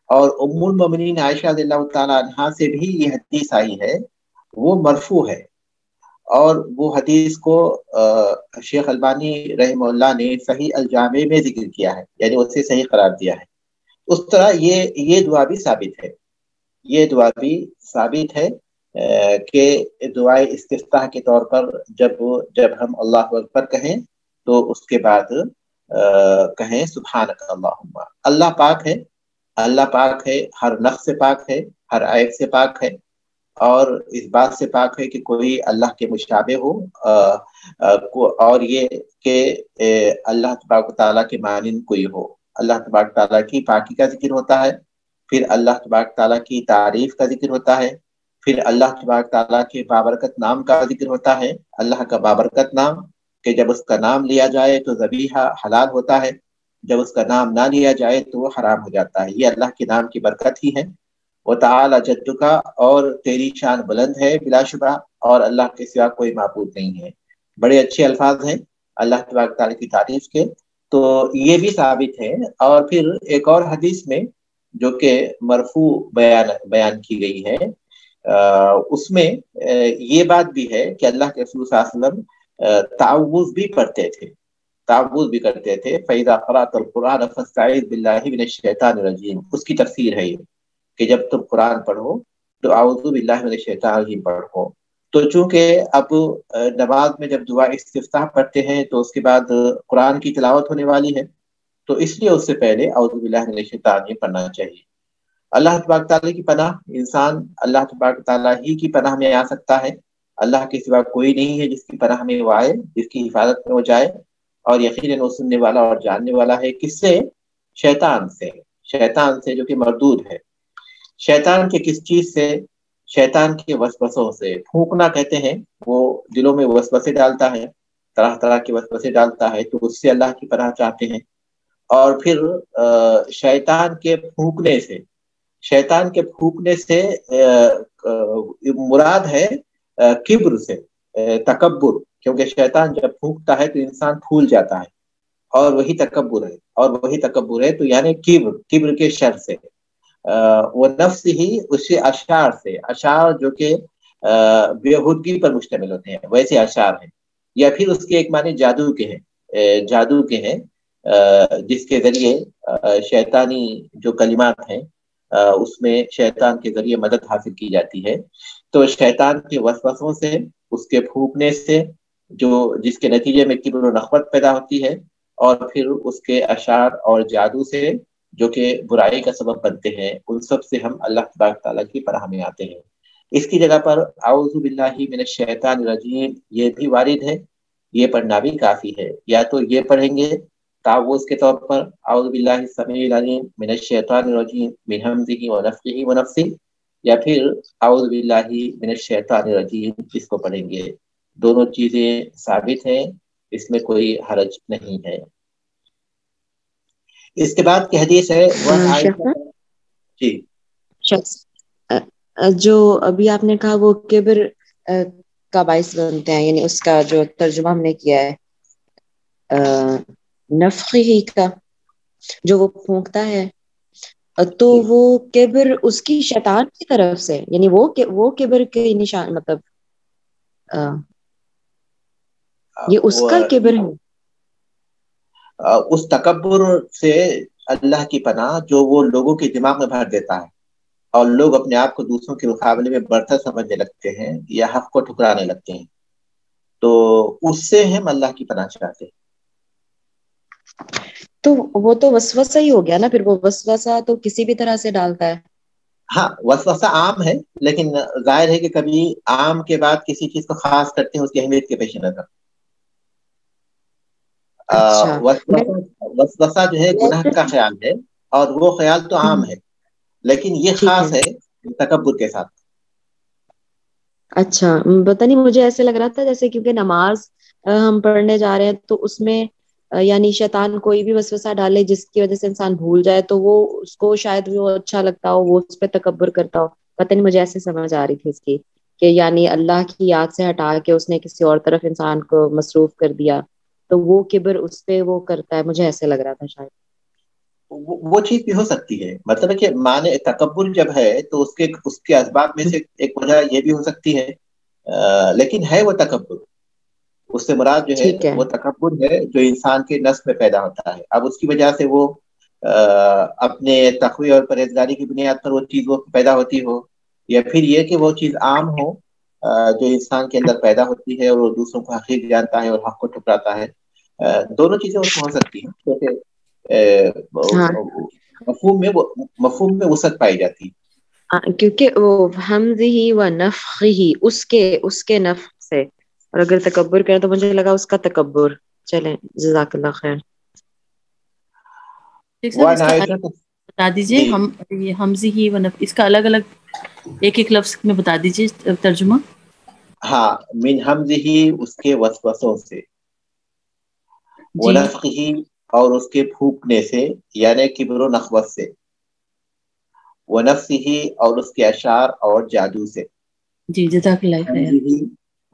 اور ام المومنین عائشہ رضی اللہ تعالیٰ عنہا سے بھی یہ حدیث آئی ہے، وہ مرفوع ہے، اور وہ حدیث کو شیخ البانی رحمہ اللہ نے صحیح الجامع میں ذکر کیا ہے، یعنی اسے صحیح قرار دیا ہے۔ اس طرح یہ دعا بھی ثابت ہے، یہ دعا بھی ثابت ہے کہ دعائے استفتاح کے طور پر جب ہم اللہ اکبر کہیں تو اس کے بعد کہیں سبحانک اللہم۔ اللہ پاک ہے، اللہ پاک ہے، ہر نقص سے پاک ہے، ہر عیب سے پاک ہے، اور اس بات سے پاک ہے کہ کوئی اللہ کے مشابہ ہو، اور یہ کہ اللہ تبارک و تعالیٰ کے مانند کوئی ہو۔ اللہ تبارک تعالیٰ کی پاکی کا ذکر ہوتا ہے، پھر اللہ تبارک تعالیٰ کی تعریف کا ذکر ہوتا ہے، پھر اللہ تبارک تعالیٰ کے بابرکت نام کا ذکر ہوتا ہے۔ اللہ کا بابرکت نام کہ جب اس کا نام لیا جائے تو ذبیحہ حلال ہوتا ہے، جب اس کا نام نہ لیا جائے تو وہ حرام ہو جاتا ہے۔ یہ اللہ کے نام کی برکت ہی ہے۔ وتعالی جدک، اور تیری شان بلند ہے بلا شبہ، اور اللہ کے سوا کوئی معبود نہیں ہے۔ بڑے اچھے الفاظ ہیں اللہ تبارک تعالیٰ کی تعریف کے، تو یہ بھی ثابت ہے۔ اور پھر ایک اور حدیث میں جو کہ مرفوع بیان کی گئی ہے، اس میں یہ بات بھی ہے کہ اللہ کے رسول صلی اللہ علیہ وسلم تعوذ بھی پڑھتے تھے، تعوذ بھی کرتے تھے۔ فَإِذَا قَرَأْتَ الْقُرْآنَ فَاسْتَعِذْ بِاللَّهِ مِنَ الشَّيْطَانِ الرَّجِيمِ، اس کی تفسیر ہے یہ کہ جب تم قرآن پڑھو تو اعوذ باللہ من الشیطان الرجیم پڑھو۔ تو چونکہ اب نماز میں جب دعا استفتاح پڑھتے ہیں تو اس کے بعد قرآن کی تلاوت ہونے والی ہے، تو اس لیے اس سے پہلے اعوذ باللہ من الشیطان الرجیم پڑھنا چاہیے۔ اللہ تبارک تعالیٰ کی پناہ، انسان اللہ تبارک تعالیٰ ہی کی پناہ میں آ سکتا ہے۔ اللہ کے سوا کوئی نہیں ہے جس کی پناہ میں وہ آئے، جس کی حفاظت میں وہ جائے، اور یقیناً وہ سننے والا اور جاننے والا ہے۔ کس سے؟ شیطان سے، شیطان سے جو کہ مردود ہے۔ شیطان کے کس چیز سے؟ شیطان کے وسوسوں سے۔ پھونکنا کہتے ہیں، وہ دلوں میں وسوسے ڈالتا ہے، طرح طرح کے وسوسے ڈالتا ہے، تو اس سے اللہ کی پناہ چاہتے ہیں۔ اور پھر شیطان کے پھونکنے سے، شیطان کے پھونکنے سے مراد ہے کبر سے، تکبر، کیونکہ شیطان جب پھونکتا ہے تو انسان پھول جاتا ہے، اور وہی تکبر ہے، اور وہی تکبر ہے تو یعنی کبر کے شر سے، وہ نفس ہی اس سے اشعار سے، اشعار جو کہ بےہودگی پر مشتمل ہوتے ہیں ویسے اشعار ہیں، یا پھر اس کے ایک معنی جادو کے ہیں، جادو کے ہیں، جس کے ذریعے شیطانی جو کلمات ہیں اس میں شیطان کے ذریعے مدد حاصل کی جاتی ہے۔ تو شیطان کے وسوسوں سے، اس کے پھونکنے سے، جس کے نتیجے میں کبر و نخوت پیدا ہوتی ہے، اور پھر اس کے اشعار اور جادو سے جو کہ برائی کا سبب بنتے ہیں، ان سب سے ہم اللہ تبارک تعالیٰ کی پناہ میں آتے ہیں۔ اس کی جگہ پر اعوذ باللہ من الشیطان الرجیم یہ بھی وارد ہے، یہ پڑھنا بھی کافی ہے۔ یا تو یہ پڑھیں گے تعوذ کے طور پر اعوذ باللہ السمیع العلیم من الشیطان الرجیم من ہمزہ ونفخہ ونفثہ، یا پھر اعوذ باللہ من الشیطان الرجیم اس کو پڑھیں گے۔ دونوں چیزیں ثابت ہیں، اس میں کوئی حرج نہیں ہے۔ اس کے بعد کی حدیث ہے جی شخص جو ابھی آپ نے کہا وہ کبر کا باعث بنتے ہیں، یعنی اس کا جو ترجمہ ہم نے کیا ہے نفخی کا، جو وہ پھونکتا ہے، تو وہ کبر اس کی شیطان کی طرف سے، یعنی وہ کبر کے نشان، مطلب یہ اس کا کبر ہے، اس تکبر سے اللہ کی پناہ جو وہ لوگوں کے دماغ میں بھر دیتا ہے، اور لوگ اپنے آپ کو دوسروں کے مقابلے میں برتر سمجھنے لگتے ہیں یا حق کو ٹھکرانے لگتے ہیں، تو اس سے ہم اللہ کی پناہ چاہتے ہیں۔ تو وہ تو وسوسہ ہی ہو گیا نا، پھر وہ وسوسہ تو کسی بھی طرح سے ڈالتا ہے۔ ہاں وسوسہ عام ہے، لیکن ظاہر ہے کہ کبھی عام کے بعد کسی چیز کو خاص کرتے ہیں اس کی اہمیت کے پیش نظر۔ وسوسہ جو ہے گناہ کا خیال ہے، اور وہ خیال تو عام ہے، لیکن یہ خاص ہے تکبر کے ساتھ۔ اچھا، پتہ نہیں مجھے ایسے لگ رہا تھا جیسے کیونکہ نماز ہم پڑھنے جا رہے ہیں تو اس میں یعنی شیطان کوئی بھی وسوسہ ڈالے جس کی وجہ سے انسان بھول جائے تو وہ اس کو شاید وہ اچھا لگتا ہو، وہ اس پہ تکبر کرتا ہو۔ پتہ نہیں مجھے ایسے سمجھ آ رہی تھی اس کی کہ یعنی اللہ کی یاد سے ہٹا کے اس نے کسی اور طرف انسان کو مصروف کر دیا تو وہ کبر اس پہ وہ کرتا ہے، مجھے ایسے لگ رہا تھا شاید۔ وہ چیز بھی ہو سکتی ہے، مطلب کہ معنی تکبر جب ہے تو اس کے اسباب میں سے ایک وجہ یہ بھی ہو سکتی ہے لیکن ہے وہ تکبر، اس سے مراد جو ہے ٹھیک ہے. وہ تکبر ہے جو انسان کے نفس میں پیدا ہوتا ہے. اب اس کی وجہ سے وہ اپنے تقوی اور پرہیزگاری کی بنیاد پر وہ چیز وہ پیدا ہوتی ہو، یا پھر یہ کہ وہ چیز عام ہو جو انسان کے اندر پیدا ہوتی ہے اور وہ دوسروں کو حقیق جانتا ہے اور حق کو ٹھکراتا ہے. دونوں چیزیں اس میں ہو سکتی ہیں، کیونکہ ہاں مفہوم میں وسعت پائی جاتی ہے. کیونکہ وہ حمزہ و نفخہ اس کے نفخ سے، اور اگر تکبر کرے تو مجھے لگا اس کا تکبر. چلیں جزاک اللہ خیر. شیخ صاحب وعن اس کا عائشہ، بتا دیجئے، جی ہم یہ حمزہ و نفخہ اس کا الگ الگ ایک ایک لفظ میں بتا دیجئے ترجمہ. ہاں، من حمزہ اس کے وسوسوں سے، جی ونفخہ اور اس کے پھونکنے سے یعنی کبر و نخوت سے، ونفسہ اور اس کے اشعار اور جادو سے. جی جزاک اللہ خیر. حمزہ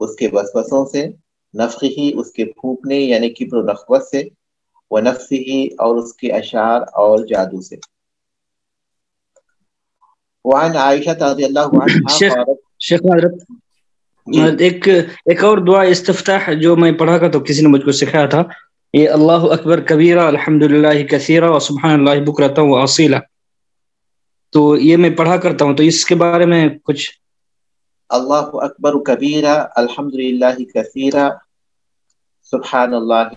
اس کے وسوسوں سے، نفخہ اس کے پھونکنے یعنی کبر و نخوت سے، ونفسہ اور اس کے اشعار اور جادو سے. وعن عائشہ رضی اللہ عنہا قالت، شیخ حضرت جی ایک اور دعا استفتاح جو میں پڑھا کر تو کسی نے مجھ کو سکھایا تھا، یہ اللہ اکبر کبیرہ الحمدللہ کثیرہ و سبحان اللہ بکرۃ و اصیلہ، تو یہ میں پڑھا کرتا ہوں، تو اس کے بارے میں کچھ. اللہ اکبر کبیرہ الحمدللہ کثیرہ سبحان اللہ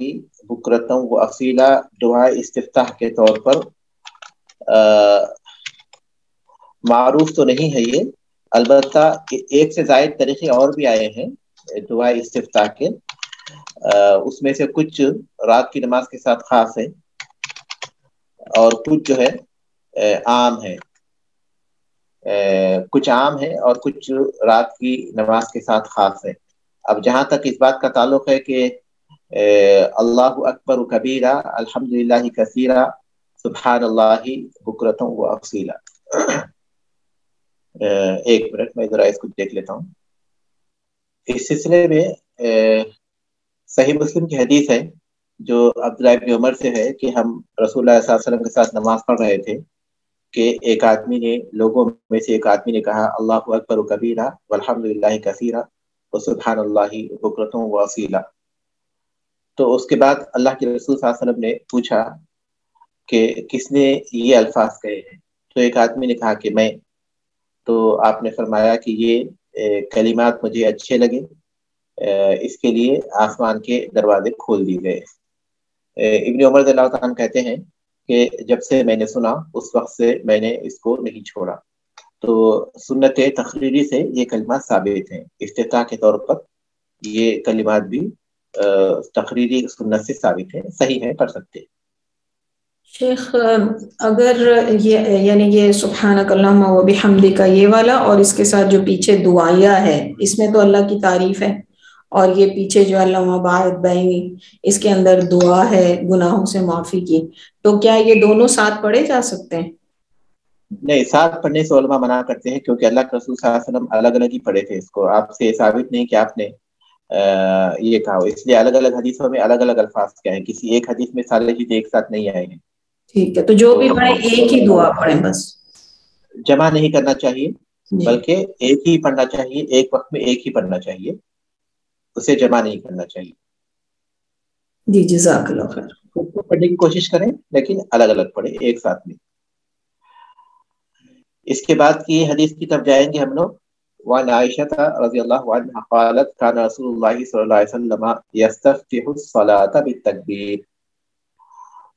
بکرۃ و اصیلہ دعا استفتاح کے طور پر معروف تو نہیں ہے یہ، البتہ ایک سے زائد طریقے اور بھی آئے ہیں دعا استفتاح کے. اس میں سے کچھ رات کی نماز کے ساتھ خاص ہے اور کچھ جو ہے عام ہے. کچھ عام ہے اور کچھ رات کی نماز کے ساتھ خاص ہے. اب جہاں تک اس بات کا تعلق ہے کہ اللہ اکبر کبیرہ الحمدللہ کثیرہ سبحان اللہ بکرۃ و اصیلہ. ایک منٹ میں ذرا اس کو دیکھ لیتا ہوں. اس سلسلے میں صحیح مسلم کی حدیث ہے جو عبداللہ بن عمر سے ہے کہ ہم رسول اللہ صلی اللہ علیہ وسلم کے ساتھ نماز پڑھ رہے تھے کہ ایک آدمی نے، لوگوں میں سے ایک آدمی نے کہا اللہ اکبر کبیرہ والحمدللہ کثیرہ وسبحان اللہ بکرۃ و اصیلہ. تو اس کے بعد اللہ کے رسول صلی اللہ علیہ وسلم نے پوچھا کہ کس نے یہ الفاظ کہے ہیں؟ تو ایک آدمی نے کہا کہ میں. تو آپ نے فرمایا کہ یہ کلمات مجھے اچھے لگے، اس کے لیے آسمان کے دروازے کھول دیے گئے. ابن عمر رضی اللہ عنہ کہتے ہیں کہ جب سے میں نے سنا اس وقت سے میں نے اس کو نہیں چھوڑا. تو سنت تقریری سے یہ کلمات ثابت ہیں، افتتاح کے طور پر یہ کلمات بھی تقریری سنت سے ثابت ہیں، صحیح ہیں، پڑھ سکتے ہیں. شیخ اگر یہ یعنی یہ سبحانک اللہم و بحمدک یہ والا اور اس کے ساتھ جو پیچھے دعائیہ ہے اس میں تو اللہ کی تعریف ہے، اور یہ پیچھے جو اللہم باعث بینی اس کے اندر دعا ہے گناہوں سے معافی کی، تو کیا یہ دونوں ساتھ پڑھے جا سکتے ہیں؟ نہیں، ساتھ پڑھنے سے علماء منع کرتے ہیں کیونکہ اللہ کے رسول صلی اللہ علیہ وسلم الگ الگ ہی پڑھے تھے. اس کو آپ سے ثابت نہیں کہ آپ نے یہ کہا ہو، اس لیے الگ الگ حدیثوں میں الگ الگ الفاظ کیا ہیں، کسی ایک حدیث میں سارے چیزیں ایک ساتھ نہیں آئے ہیں. ٹھیک ہے، تو جو بھی پڑھیں ایک ہی دعا پڑھیں بس. جمع نہیں کرنا چاہیے جی بلکہ ایک ہی پڑھنا چاہیے، ایک وقت میں ایک ہی پڑھنا چاہیے، اسے جمع نہیں کرنا چاہیے. جی جزاک اللہ خیر. خود کو پڑھنے کی کوشش کریں لیکن الگ الگ پڑھیں، ایک ساتھ نہیں. اس کے بعد کی حدیث کی طرف جائیں گے ہم لوگ. وعن عائشہ رضی اللہ عنہا قالت كان رسول اللہ صلی اللہ علیہ وسلم يستفتح الصلاة بالتکبیر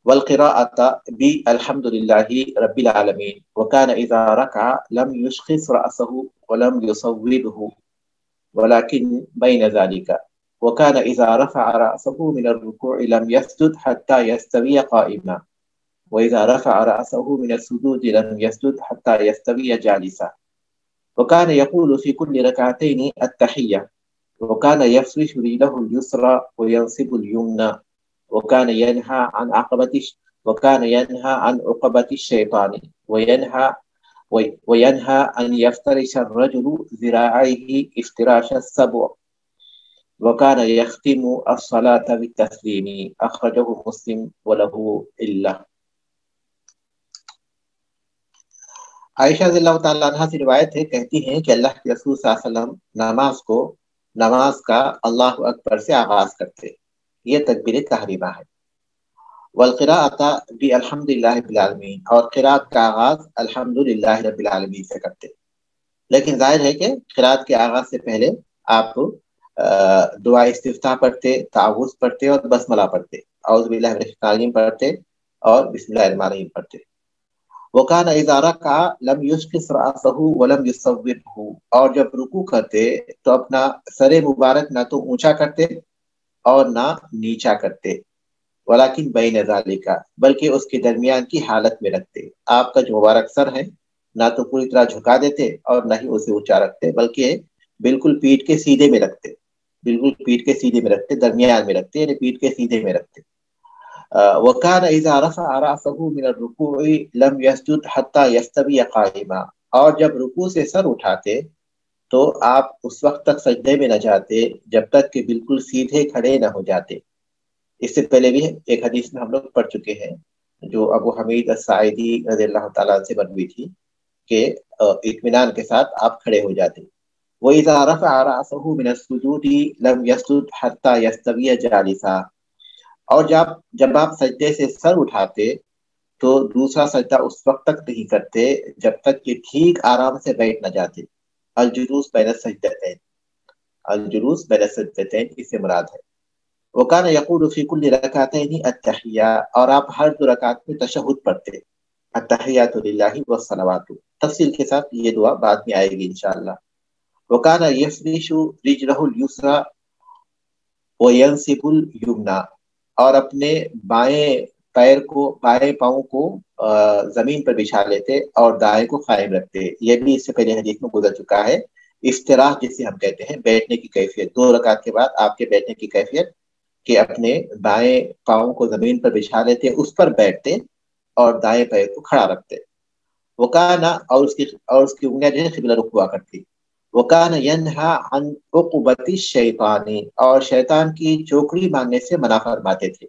والقراءة بالحمد لله رب العالمين وكان إذا ركع لم يشخص رأسه ولم يصوبه ولكن بين ذلك وكان إذا رفع رأسه من الركوع لم يسجد حتى يستوي قائما وإذا رفع رأسه من السجود لم يسجد حتى يستوي جالسا وكان يقول في كل ركعتين التحية وكان يفرش رجله اليسرى وينصب اليمنى وكان ينهى عن عقبة الشيطان وينهى أن يفترش الرجل ذراعيه افتراش السبع وكان يختم الصلاة بالتسليم أخرجه مسلم وله إلا. عائشہ رضی اللہ تعالیٰ عنہ سے روایت ہے، کہتی ہیں کہ اللہ کے رسول صلی اللہ علیہ وسلم نماز کو نماز کا اللہ اکبر سے آغاز کرتے، یہ تکبیر تحریمہ ہے۔ والقراءۃ بالحمدللہ رب العالمین، اور قرات کا آغاز الحمدللہ رب العالمین سے کرتے۔ لیکن ظاہر ہے کہ قرات کے آغاز سے پہلے آپ دعا استفتاح پڑھتے، تعوذ پڑھتے اور بسملہ پڑھتے، اعوذ باللہ من الشیطان الرجیم پڑھتے اور بسم اللہ الرحمن الرحیم پڑھتے۔ وکان اذا رکع لم یشخص رأسہ ولم یصوبہ، اور جب رکوع کرتے تو اپنا سر مبارک نہ تو اونچا کرتے اور نہ نیچا کرتے، ولیکن بین ذالک، بلکہ اس کے درمیان کی حالت میں رکھتے۔ آپ کا جو مبارک سر ہے نہ تو پوری طرح جھکا دیتے اور نہ ہی اسے اونچا رکھتے، بلکہ بالکل پیٹھ کے سیدھے میں رکھتے، بالکل پیٹھ کے سیدھے میں رکھتے، درمیان میں رکھتے، یعنی پیٹھ کے سیدھے میں رکھتے۔ وَكَانَ إِذَا رَفَعَ رَأْسَهُ مِنَ الرُّكُوعِ لَمْ يَسْجُدْ حَتَّى يَسْتَوِيَ قَائِمًا، اور جب رکوع سے سر اٹھاتے تو آپ اس وقت تک سجدے میں نہ جاتے جب تک کہ بالکل سیدھے کھڑے نہ ہو جاتے۔ اس سے پہلے بھی ایک حدیث میں ہم لوگ پڑھ چکے ہیں جو ابو حمید الساعدی رضی اللہ تعالیٰ سے بنوی تھی کہ اطمینان کے ساتھ آپ کھڑے ہو جاتے۔ وَإِذَا رَفَعَ رَأْسَهُ مِنَ السُّجُودِ لَمْ يَسْجُدْ حَتَّى يَسْتَوِيَ جَالِسًا، اور جب آپ سجدے سے سر اٹھاتے تو دوسرا سجدہ اس وقت تک نہیں کرتے جب تک کہ ٹھیک آرام سے بیٹھ نہ جاتے۔ الجلوس بین السجدتین، الجلوس بین السجدتین اس سے مراد ہے۔ وَكَانَ يَقُولُ فِي كُلِّ رَكَعَتَيْنِ التَّحِيَّةُ، اور آپ ہر دو رکعت میں تشہد پڑھتے، التحیات للہ والصلوات، تفصیل کے ساتھ یہ دعا بعد میں آئے گی انشاءاللہ۔ وَكَانَ يَفْرِشُ رِجْلَهُ الْيُسْرَى وَيَنْصِبُ الْيُمْنَى، اور اپنے بائیں پاؤں کو زمین پر بچھا لیتے اور دائیں کو قائم رکھتے۔ یہ بھی اس سے پہلے حدیث میں گزر چکا ہے۔ افتراش جسے ہم کہتے ہیں، بیٹھنے کی کیفیت، دو رکعت کے بعد آپ کے بیٹھنے کی کیفیت کہ اپنے بائیں پاؤں کو زمین پر بچھا لیتے، اس پر بیٹھتے اور دائیں پیر کو کھڑا رکھتے۔ وکانا، اور اس کی انگلیاں جو ہے قبلہ رخ ہوا کرتی۔ وکانا ینہا عن عقبۃ الشیطان، اور شیطان کی چوکڑی مارنے سے منع فرماتے تھے،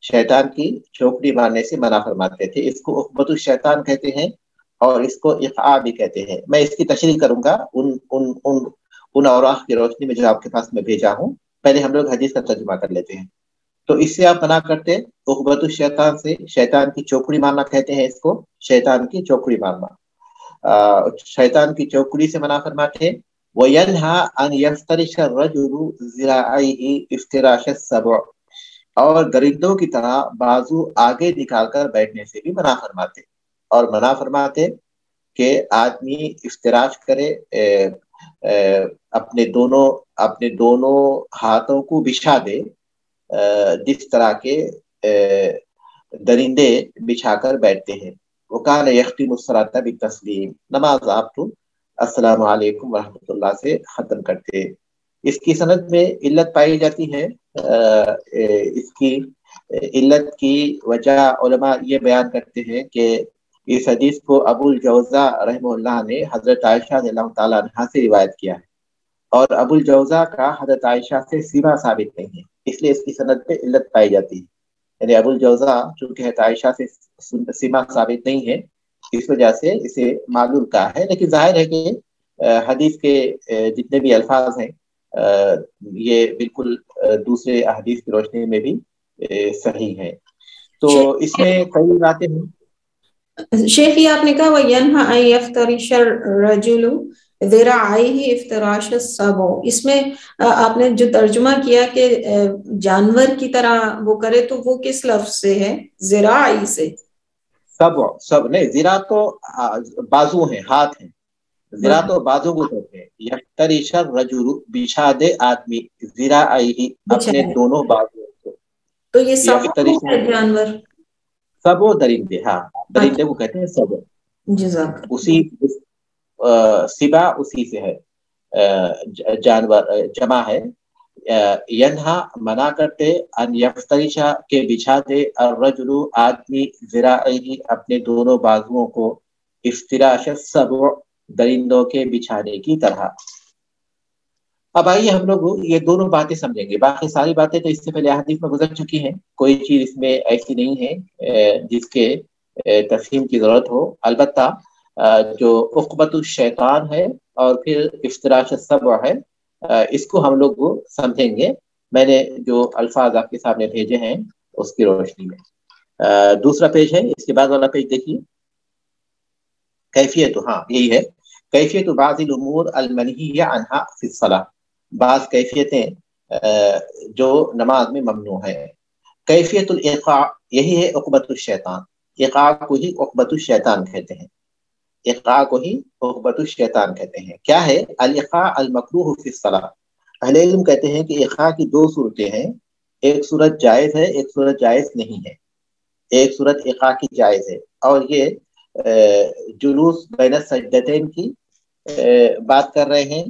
شیطان کی چوکڑی مارنے سے منع فرماتے تھے۔ اس کو عقبۃ الشیطان کہتے ہیں اور اس کو اقعاء بھی کہتے ہیں۔ میں اس کی تشریح کروں گا ان اوراق کی روشنی میں جو آپ کے پاس میں بھیجا ہوں۔ پہلے ہم لوگ حدیث کا ترجمہ کر لیتے ہیں۔ تو اس سے آپ منع کرتے عقبۃ الشیطان سے، شیطان کی چوکڑی مارنا کہتے ہیں اس کو، شیطان کی چوکڑی مارنا، شیطان کی چوکڑی سے منع فرماتے۔ وَيَنْهَا أَنْ يَفْتَرِشَ الرَّجُلُ ذِرَاعَيْهِ افْتِرَاشَ السَّبْعِ، اور درندوں کی طرح بازو آگے نکال کر بیٹھنے سے بھی منع فرماتے، اور منع فرماتے کہ آدمی افتراش کرے، اپنے دونوں ہاتھوں کو بچھا دے جس طرح کے درندے بچھا کر بیٹھتے ہیں۔ وَكَانَ يَخْتِمُ الصَّلَاةَ بِالتَّسْلِيمِ، نماز آپ تو السلام علیکم ورحمۃ اللہ سے ختم کرتے۔ اس کی سند میں علت پائی جاتی ہے۔ اس کی علت کی وجہ علماء یہ بیان کرتے ہیں کہ اس حدیث کو ابو الجوزا رحمہ اللہ نے حضرت عائشہ رضی اللہ تعالیٰ عنہا سے روایت کیا ہے، اور ابو الجوزا کا حضرت عائشہ سے سیما ثابت نہیں ہے، اس لیے اس کی سند پہ علت پائی جاتی ہے۔ یعنی ابو الجوزا چونکہ حضرت عائشہ سے سیما ثابت نہیں ہے، اس وجہ سے اسے معلول کہا ہے، لیکن ظاہر ہے کہ حدیث کے جتنے بھی الفاظ ہیں یہ بالکل دوسرے احادیث کی روشنی میں بھی صحیح ہے۔ تو اس میں کئی باتیں ہیں۔ شیخ یہ آپ نے کہا وَيَنْهَا أَن يَفْتَرِشَ الرَّجُلُ ذِرَاعَيْهِ افْتِرَاشَ السَّبْعِ، اس میں آپ نے جو ترجمہ کیا کہ جانور کی طرح وہ کرے، تو وہ کس لفظ سے ہے؟ ذراعی سے؟ سب نہیں، ذرا تو بازو ہیں، ہاتھ ہیں، ذرا تو بازو کو کہتے ہیں۔ یفترش الرجل، بچھا دے آدمی، ذراعیہ، اپنے دونوں بازو کو۔ تو یہ سب ہے جانور، سب وہ درندے، ہاں درندے کو کہتے ہیں سب۔ جزاک اسی سبا اسی سے ہے، جانور جمع ہے۔ ینہا منع کرتے، ان یفترشا کے بچھا دے، الرجل آدمی، ذراعیہ اپنے دونوں بازوؤں کو، افتراش السبع درندوں کے بچھانے کی طرح۔ اب آئیے ہم لوگ یہ دونوں باتیں سمجھیں گے، باقی ساری باتیں تو اس سے پہلے حدیث میں گزر چکی ہیں، کوئی چیز اس میں ایسی نہیں ہے جس کے تفہیم کی ضرورت ہو۔ البتہ جو عقبۃ الشیطان ہے اور پھر افتراش السبع ہے، اس کو ہم لوگ سمجھیں گے، میں نے جو الفاظ آپ کے سامنے بھیجے ہیں اس کی روشنی میں۔ دوسرا پیج ہے، اس کے بعد والا پیج دیکھیے، کیفیت، ہاں یہی ہے، کیفیت بعض الامور المنہی عنہا فی الصلاۃ، بعض کیفیتیں جو نماز میں ممنوع ہے۔ کیفیت الایقاع، یہی ہے عقبۃ الشیطان، ایقاع کو ہی عقبۃ الشیطان کہتے ہیں، ایقاع کو ہی عقبۃ الشیطان کہتے ہیں۔ کیا ہے الایقاع المکروہ فی الصلاۃ؟ اہل علم کہتے ہیں کہ ایقاع کی دو صورتیں ہیں، ایک صورت جائز ہے، ایک صورت جائز نہیں ہے۔ ایک صورت ایقاع کی جائز ہے، اور یہ جلوس بین السجدتین کی بات کر رہے ہیں،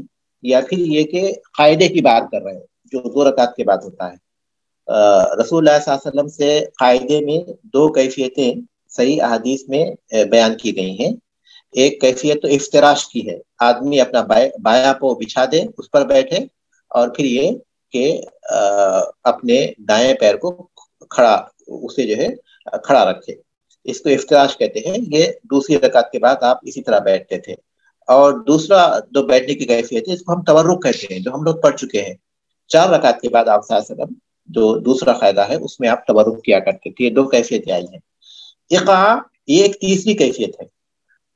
یا پھر یہ کہ قاعدے کی بات کر رہے ہیں جو 2 رکعت کے بعد ہوتا ہے۔ رسول اللہ صلی اللہ علیہ وسلم سے قاعدے میں 2 کیفیتیں صحیح احادیث میں بیان کی گئی ہیں۔ ایک کیفیت تو افتراش کی ہے، آدمی اپنا بایاں پاؤں بچھا دے، اس پر بیٹھے، اور پھر یہ کہ اپنے دائیں پیر کو کھڑا، اسے جو ہے کھڑا رکھے، اس کو افتراش کہتے ہیں۔ یہ دوسری رکعت کے بعد آپ اسی طرح بیٹھتے تھے۔ اور دوسرا جو بیٹھنے کی کیفیت ہے، اس کو ہم تورک کہتے ہیں، جو ہم لوگ پڑھ چکے ہیں 4 رکعت کے بعد آپ صلی اللہ علیہ وسلم جو دوسرا قاعدہ ہے اس میں آپ تورک کیا کرتے تھے۔ یہ 2 کیفیتیں آئی ہیں۔ ایقاع یہ ایک تیسری کیفیت ہے،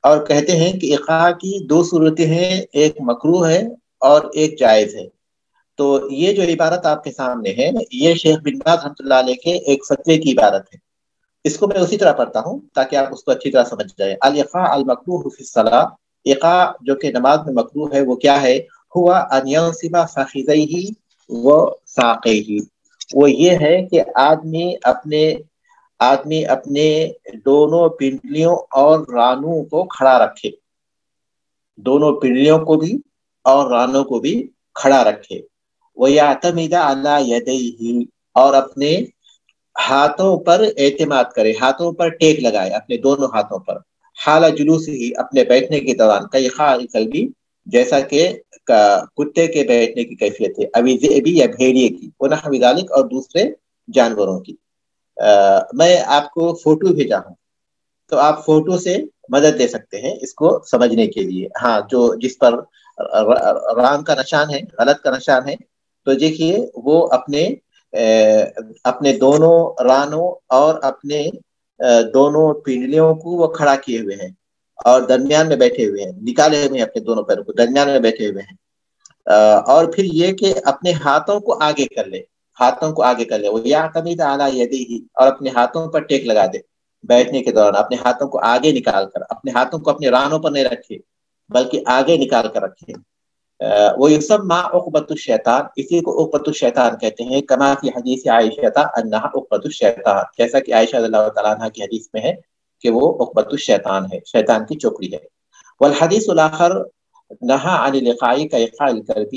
اور کہتے ہیں کہ ایقاع کی 2 صورتیں ہیں، ایک مکروہ ہے اور ایک جائز ہے۔ تو یہ جو عبارت آپ کے سامنے ہے، یہ شیخ بن باز رحمۃ اللہ علیہ کے ایک فتوے کی عبارت ہے۔ اس کو میں اسی طرح پڑھتا ہوں تاکہ آپ اس کو اچھی طرح سمجھ جائیں۔ الايقاع المکروہ فی الصلاۃ، ایقاع جو کہ نماز میں مکروہ ہے، وہ کیا ہے؟ ہوا ان ينصب فخذیہ وساقیہ، وہ یہ ہے کہ آدمی اپنے دونوں پنڈلیوں اور رانوں کو کھڑا رکھے، دونوں پنڈلیوں کو بھی اور رانوں کو بھی کھڑا رکھے۔ وَيَعْتَمِدَ عَلَى يَدَيْهِ، اور اپنے ہاتھوں پر اعتماد کرے، ہاتھوں پر ٹیک لگائے، اپنے دونوں ہاتھوں پر، حال جلوس ہی، اپنے بیٹھنے کے دوران، کیقاع الکلبی، جیسا کہ کتے کے بیٹھنے کی کیفیت ہے، ابھی ذئبی یا بھیڑیے کی، ونحو ذالک، اور دوسرے جانوروں کی۔ میں آپ کو فوٹو بھیجا ہوں، تو آپ فوٹو سے مدد لے سکتے ہیں اس کو سمجھنے کے لیے۔ ہاں، جو جس پر رام کا نشان ہے، غلط کا نشان ہے، تو دیکھیے وہ اپنے دونوں رانوں اور اپنے دونوں پنڈلیوں کو وہ کھڑا کیے ہوئے ہیں، اور درمیان میں بیٹھے ہوئے ہیں، نکالے ہوئے ہیں اپنے دونوں پیروں کو، درمیان میں بیٹھے ہوئے ہیں۔ اور پھر یہ کہ اپنے ہاتھوں کو آگے کر لے، ہاتھوں کو آگے کر لے، وہ یعتمد علی یدیہ، اور اپنے ہاتھوں پر ٹیک لگا دے بیٹھنے کے دوران، اپنے ہاتھوں کو آگے نکال کر، اپنے ہاتھوں کو اپنے رانوں پر نہیں رکھے بلکہ آگے نکال کر رکھے۔ وہ یسمى عقبۃ الشیطان، اسی کو عقبۃ الشیطان کہتے ہیں، کما فی حدیث عائشہ انہا عقبۃ الشیطان، جیسا کہ عائشہ رضی اللہ تعالیٰ عنہ کی حدیث میں ہے کہ وہ عقبۃ الشیطان ہے، شیطان کی چوکڑی ہے۔ والحدیث الاخر نہا عن الايقاع كايقاع الكلب،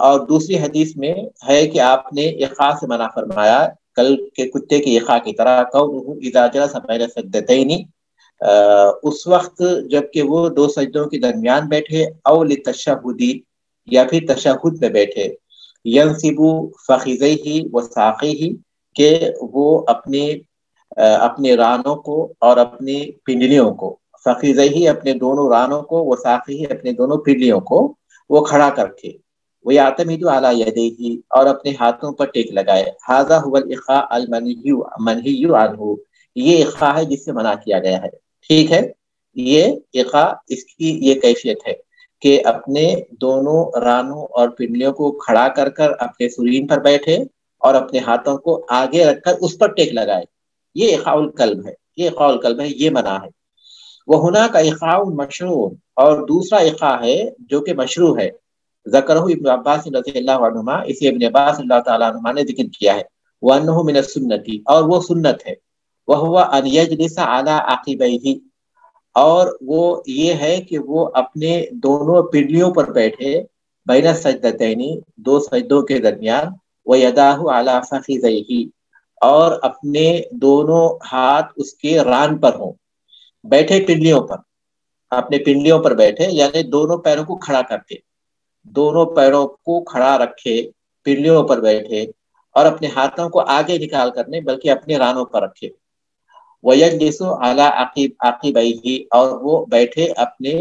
اور دوسری حدیث میں ہے کہ آپ نے ایقاع سے منع فرمایا کلب کے، کتے کے ایقاع کی طرح، قوله اذا جلس بين السجدتين، اس وقت جب کہ وہ 2 سجدوں کے درمیان بیٹھے، او للتشہد، یا پھر تشہد میں بیٹھے، ینصب فخذیہ وساقیہ، کہ وہ اپنے رانوں کو اور اپنی پنڈلیوں کو، فخذیہ اپنے دونوں رانوں کو، وساقیہ اپنے دونوں پنڈلیوں کو وہ کھڑا کر کے، وَيَعْتَمِدُ عَلَى يَدَيْهِ، اور اپنے ہاتھوں پر ٹیک لگائے۔ هذا هو الإيقاع المنهي عنه، یہ ایقاع ہے جس سے منع کیا گیا ہے۔ ٹھیک ہے، یہ ایقاع، اس کی یہ کیفیت ہے کہ اپنے دونوں رانوں اور پنڈلیوں کو کھڑا کر کر اپنے سرین پر بیٹھے اور اپنے ہاتھوں کو آگے رکھ کر اس پر ٹیک لگائے، یہ ایقاع القلب ہے، یہ ایقاع القلب ہے، یہ منع ہے۔ وَهُنَاكَ إِيقَاعٌ مَشْرُوعٌ، اور دوسرا ایقاع ہے جو کہ مشروع ہے، ذکرہ ابن عباس رضی اللہ عنہما، اسے ابن عباس اللہ تعالیٰ عنہما نے ذکر کیا ہے، وَأَنَّهُ مِنَ السُنَّةِ، اور وہ سنت ہے، وَهُوَ أَنْ يَجْلِسَ عَلَى عَقِبَيْهِ، اور وہ یہ ہے کہ وہ اپنے دونوں پنڈلیوں پر بیٹھے، بین السجدتین، 2 سجدوں کے درمیان، وَيَدَاهُ عَلَى فَخِذَيْهِ، اور اپنے دونوں ہاتھ اس کے ران پر ہوں، بیٹھے پنڈلیوں پر، اپنے پنڈلیوں پر بیٹھے، یعنی دونوں پیروں کو کھڑا کرتے، دونوں پیروں کو کھڑا رکھے، پنڈلیوں پر بیٹھے، اور اپنے ہاتھوں کو آگے نکال کر نہیں بلکہ اپنے رانوں پر رکھے۔ وَيَجْلِسُ عَلَى عَقِبَيْهِ، اور وہ بیٹھے اپنے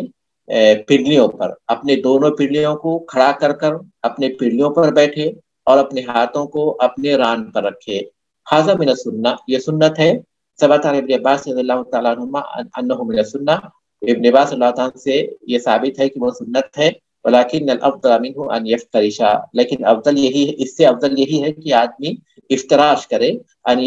پنڈلیوں پر اپنے دونوں پنڈلیوں کو کھڑا کر کر اپنے پنڈلیوں پر بیٹھے اور اپنے ہاتھوں کو اپنے ران پر رکھے. ھذا من السنہ، یہ سنت ہے. ثبت عن ابن عباس رضی اللہ تعالیٰ عنہما انہ من السنہ، ابن عباس اللہ تعالیٰ سے یہ ثابت ہے کہ وہ سنت ہے. ولكن الافضل منه ان يفترش، لیکن افضل یہی ہے، اس سے افضل یہی ہے کہ آدمی افتراش کرے. ان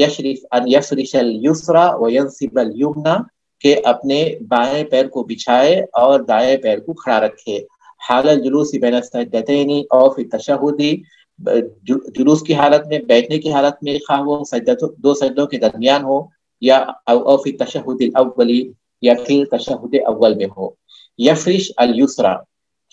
يفرش اليسرى وينصب اليمنى، کہ اپنے بائیں پیر کو بچھائے اور دائیں پیر کو کھڑا رکھے. حال الجلوس بین السجدتین او فی التشہد، جلوس کی حالت میں، بیٹھنے کی حالت میں، خواہ وہ دو سجدوں کے درمیان ہو یا او فی التشہد الاول، یا پھر تشہد اول میں ہو. یفرش الیسرى،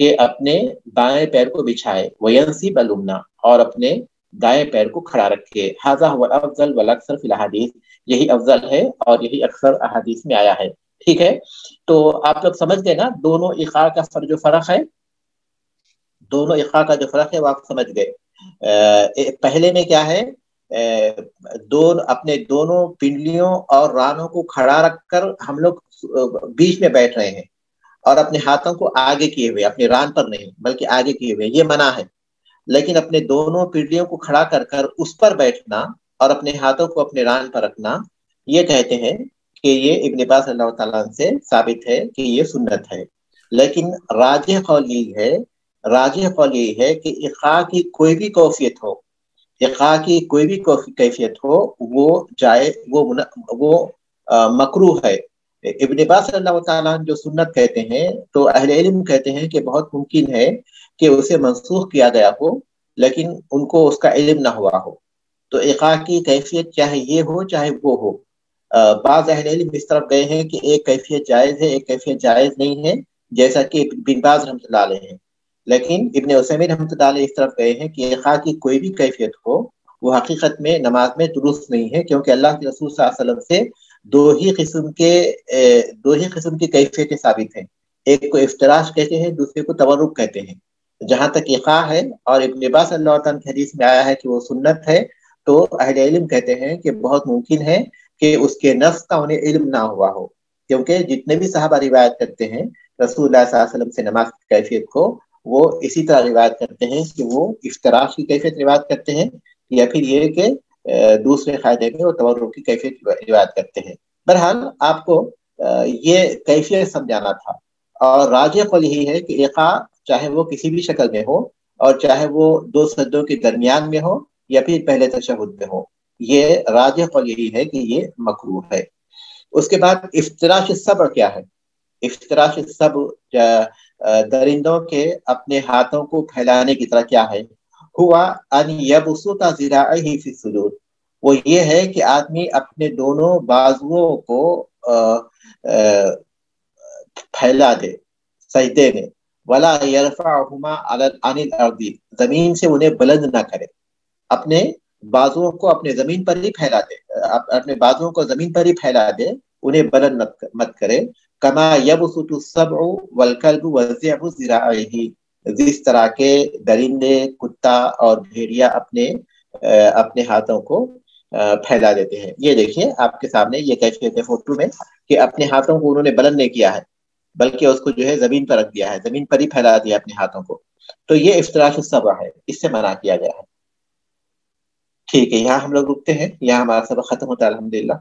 کہ اپنے بائیں پیر کو بچھائے. وینصب الیمنی، اور اپنے دائیں پیر کو کھڑا رکھے. ھذا هو الافضل والاکثر فی الاحادیث، یہی افضل ہے اور یہی اکثر احادیث میں آیا ہے. ٹھیک ہے، تو آپ لوگ سمجھ گئے نا دونوں ایقاع کا جو فرق ہے، دونوں ایقاع کا جو فرق ہے وہ آپ سمجھ گئے. پہلے میں کیا ہے، اپنے دونوں پنڈلیوں اور رانوں کو کھڑا رکھ کر ہم لوگ بیچ میں بیٹھ رہے ہیں اور اپنے ہاتھوں کو آگے کیے ہوئے، اپنے ران پر نہیں بلکہ آگے کیے ہوئے، یہ منع ہے. لیکن اپنے دونوں پنڈلیوں کو کھڑا کر کر اس پر بیٹھنا اور اپنے ہاتھوں کو اپنے ران پر رکھنا، یہ کہتے ہیں کہ یہ ابن عباس اللہ تعالیٰ سے ثابت ہے کہ یہ سنت ہے. لیکن راجح قول یہی ہے کہ ایقاع کی کوئی بھی کیفیت ہو، ایقاع کی کوئی بھی کیفیت ہو، وہ جائے، وہ مکروہ ہے. ابن عباس صلی اللہ تعالیٰ جو سنت کہتے ہیں تو اہل علم کہتے ہیں کہ بہت ممکن ہے کہ اسے منسوخ کیا گیا ہو لیکن ان کو اس کا علم نہ ہوا ہو. تو ایقاع کی کیفیت چاہے یہ ہو چاہے وہ ہو، بعض اہل علم اس طرف گئے ہیں کہ ایک کیفیت جائز ہے، ایک کیفیت جائز نہیں ہے، جیسا کہ بن باز رحمۃ اللہ علیہ ہیں. لیکن ابن عثیمین رحمۃ اللہ علیہ اس طرف گئے ہیں کہ ایقاع کی کوئی بھی کیفیت ہو وہ حقیقت میں نماز میں درست نہیں ہے، کیونکہ اللہ کے رسول صلی اللہ علیہ وسلم سے دو ہی قسم کی کیفیتیں ثابت ہیں. ایک کو افتراش کہتے ہیں، دوسرے کو تورک کہتے ہیں. جہاں تک ایقاع ہے اور ابن عباس اللہ تعالیٰ کی حدیث میں آیا ہے کہ وہ سنت ہے، تو اہل علم کہتے ہیں کہ بہت ممکن ہے کہ اس کے نفس کا انہیں علم نہ ہوا ہو، کیونکہ جتنے بھی صحابہ روایت کرتے ہیں رسول اللہ صلی اللہ علیہ وسلم سے نماز کی کیفیت کو، وہ اسی طرح روایت کرتے ہیں کہ وہ افتراش کی کیفیت روایت کرتے ہیں یا پھر یہ کہ دوسرے قاعدے میں وہ تورک کی کیفیت روایت کرتے ہیں. بہرحال آپ کو یہ کیفیت سمجھانا تھا، اور راجح قول یہی ہے کہ ایقاع چاہے وہ کسی بھی شکل میں ہو اور چاہے وہ دو سجدوں کے درمیان میں ہو یا پھر پہلے تشہد میں ہو، یہ راجح قول یہی ہے کہ یہ مکروہ ہے. اس کے بعد افتراش الصبع کیا ہے؟ افتراش الصبع درندوں کے اپنے ہاتھوں کو پھیلانے کی طرح کیا ہے؟ ہوا ان یبسط ذراعیہ فی السجود، وہ یہ ہے کہ آدمی اپنے دونوں بازوؤں کو پھیلا دے سجدے میں. ولا یرفعہما عن الارض، زمین سے انہیں بلند نہ کرے، اپنے بازوؤں کو اپنے زمین پر ہی پھیلا دے، اپنے بازوؤں کو زمین پر ہی پھیلا دے، انہیں بلند مت کرے. کما یبسط السبع والکلب والذئب ذراعیہ، جس طرح کے درندے، کتا اور بھیڑیا اپنے ہاتھوں کو پھیلا دیتے ہیں. یہ دیکھیے آپ کے سامنے یہ کیفیت ہے فوٹو میں کہ اپنے ہاتھوں کو انہوں نے بلند نہیں کیا ہے بلکہ اس کو جو ہے زمین پر رکھ دیا ہے، زمین پر ہی پھیلا دیا اپنے ہاتھوں کو. تو یہ افتراش الصبع ہے، اس سے منع کیا گیا ہے. ٹھیک ہے، یہاں ہم لوگ رکتے ہیں، یہاں ہمارا سبق ختم ہوتا ہے الحمدللہ.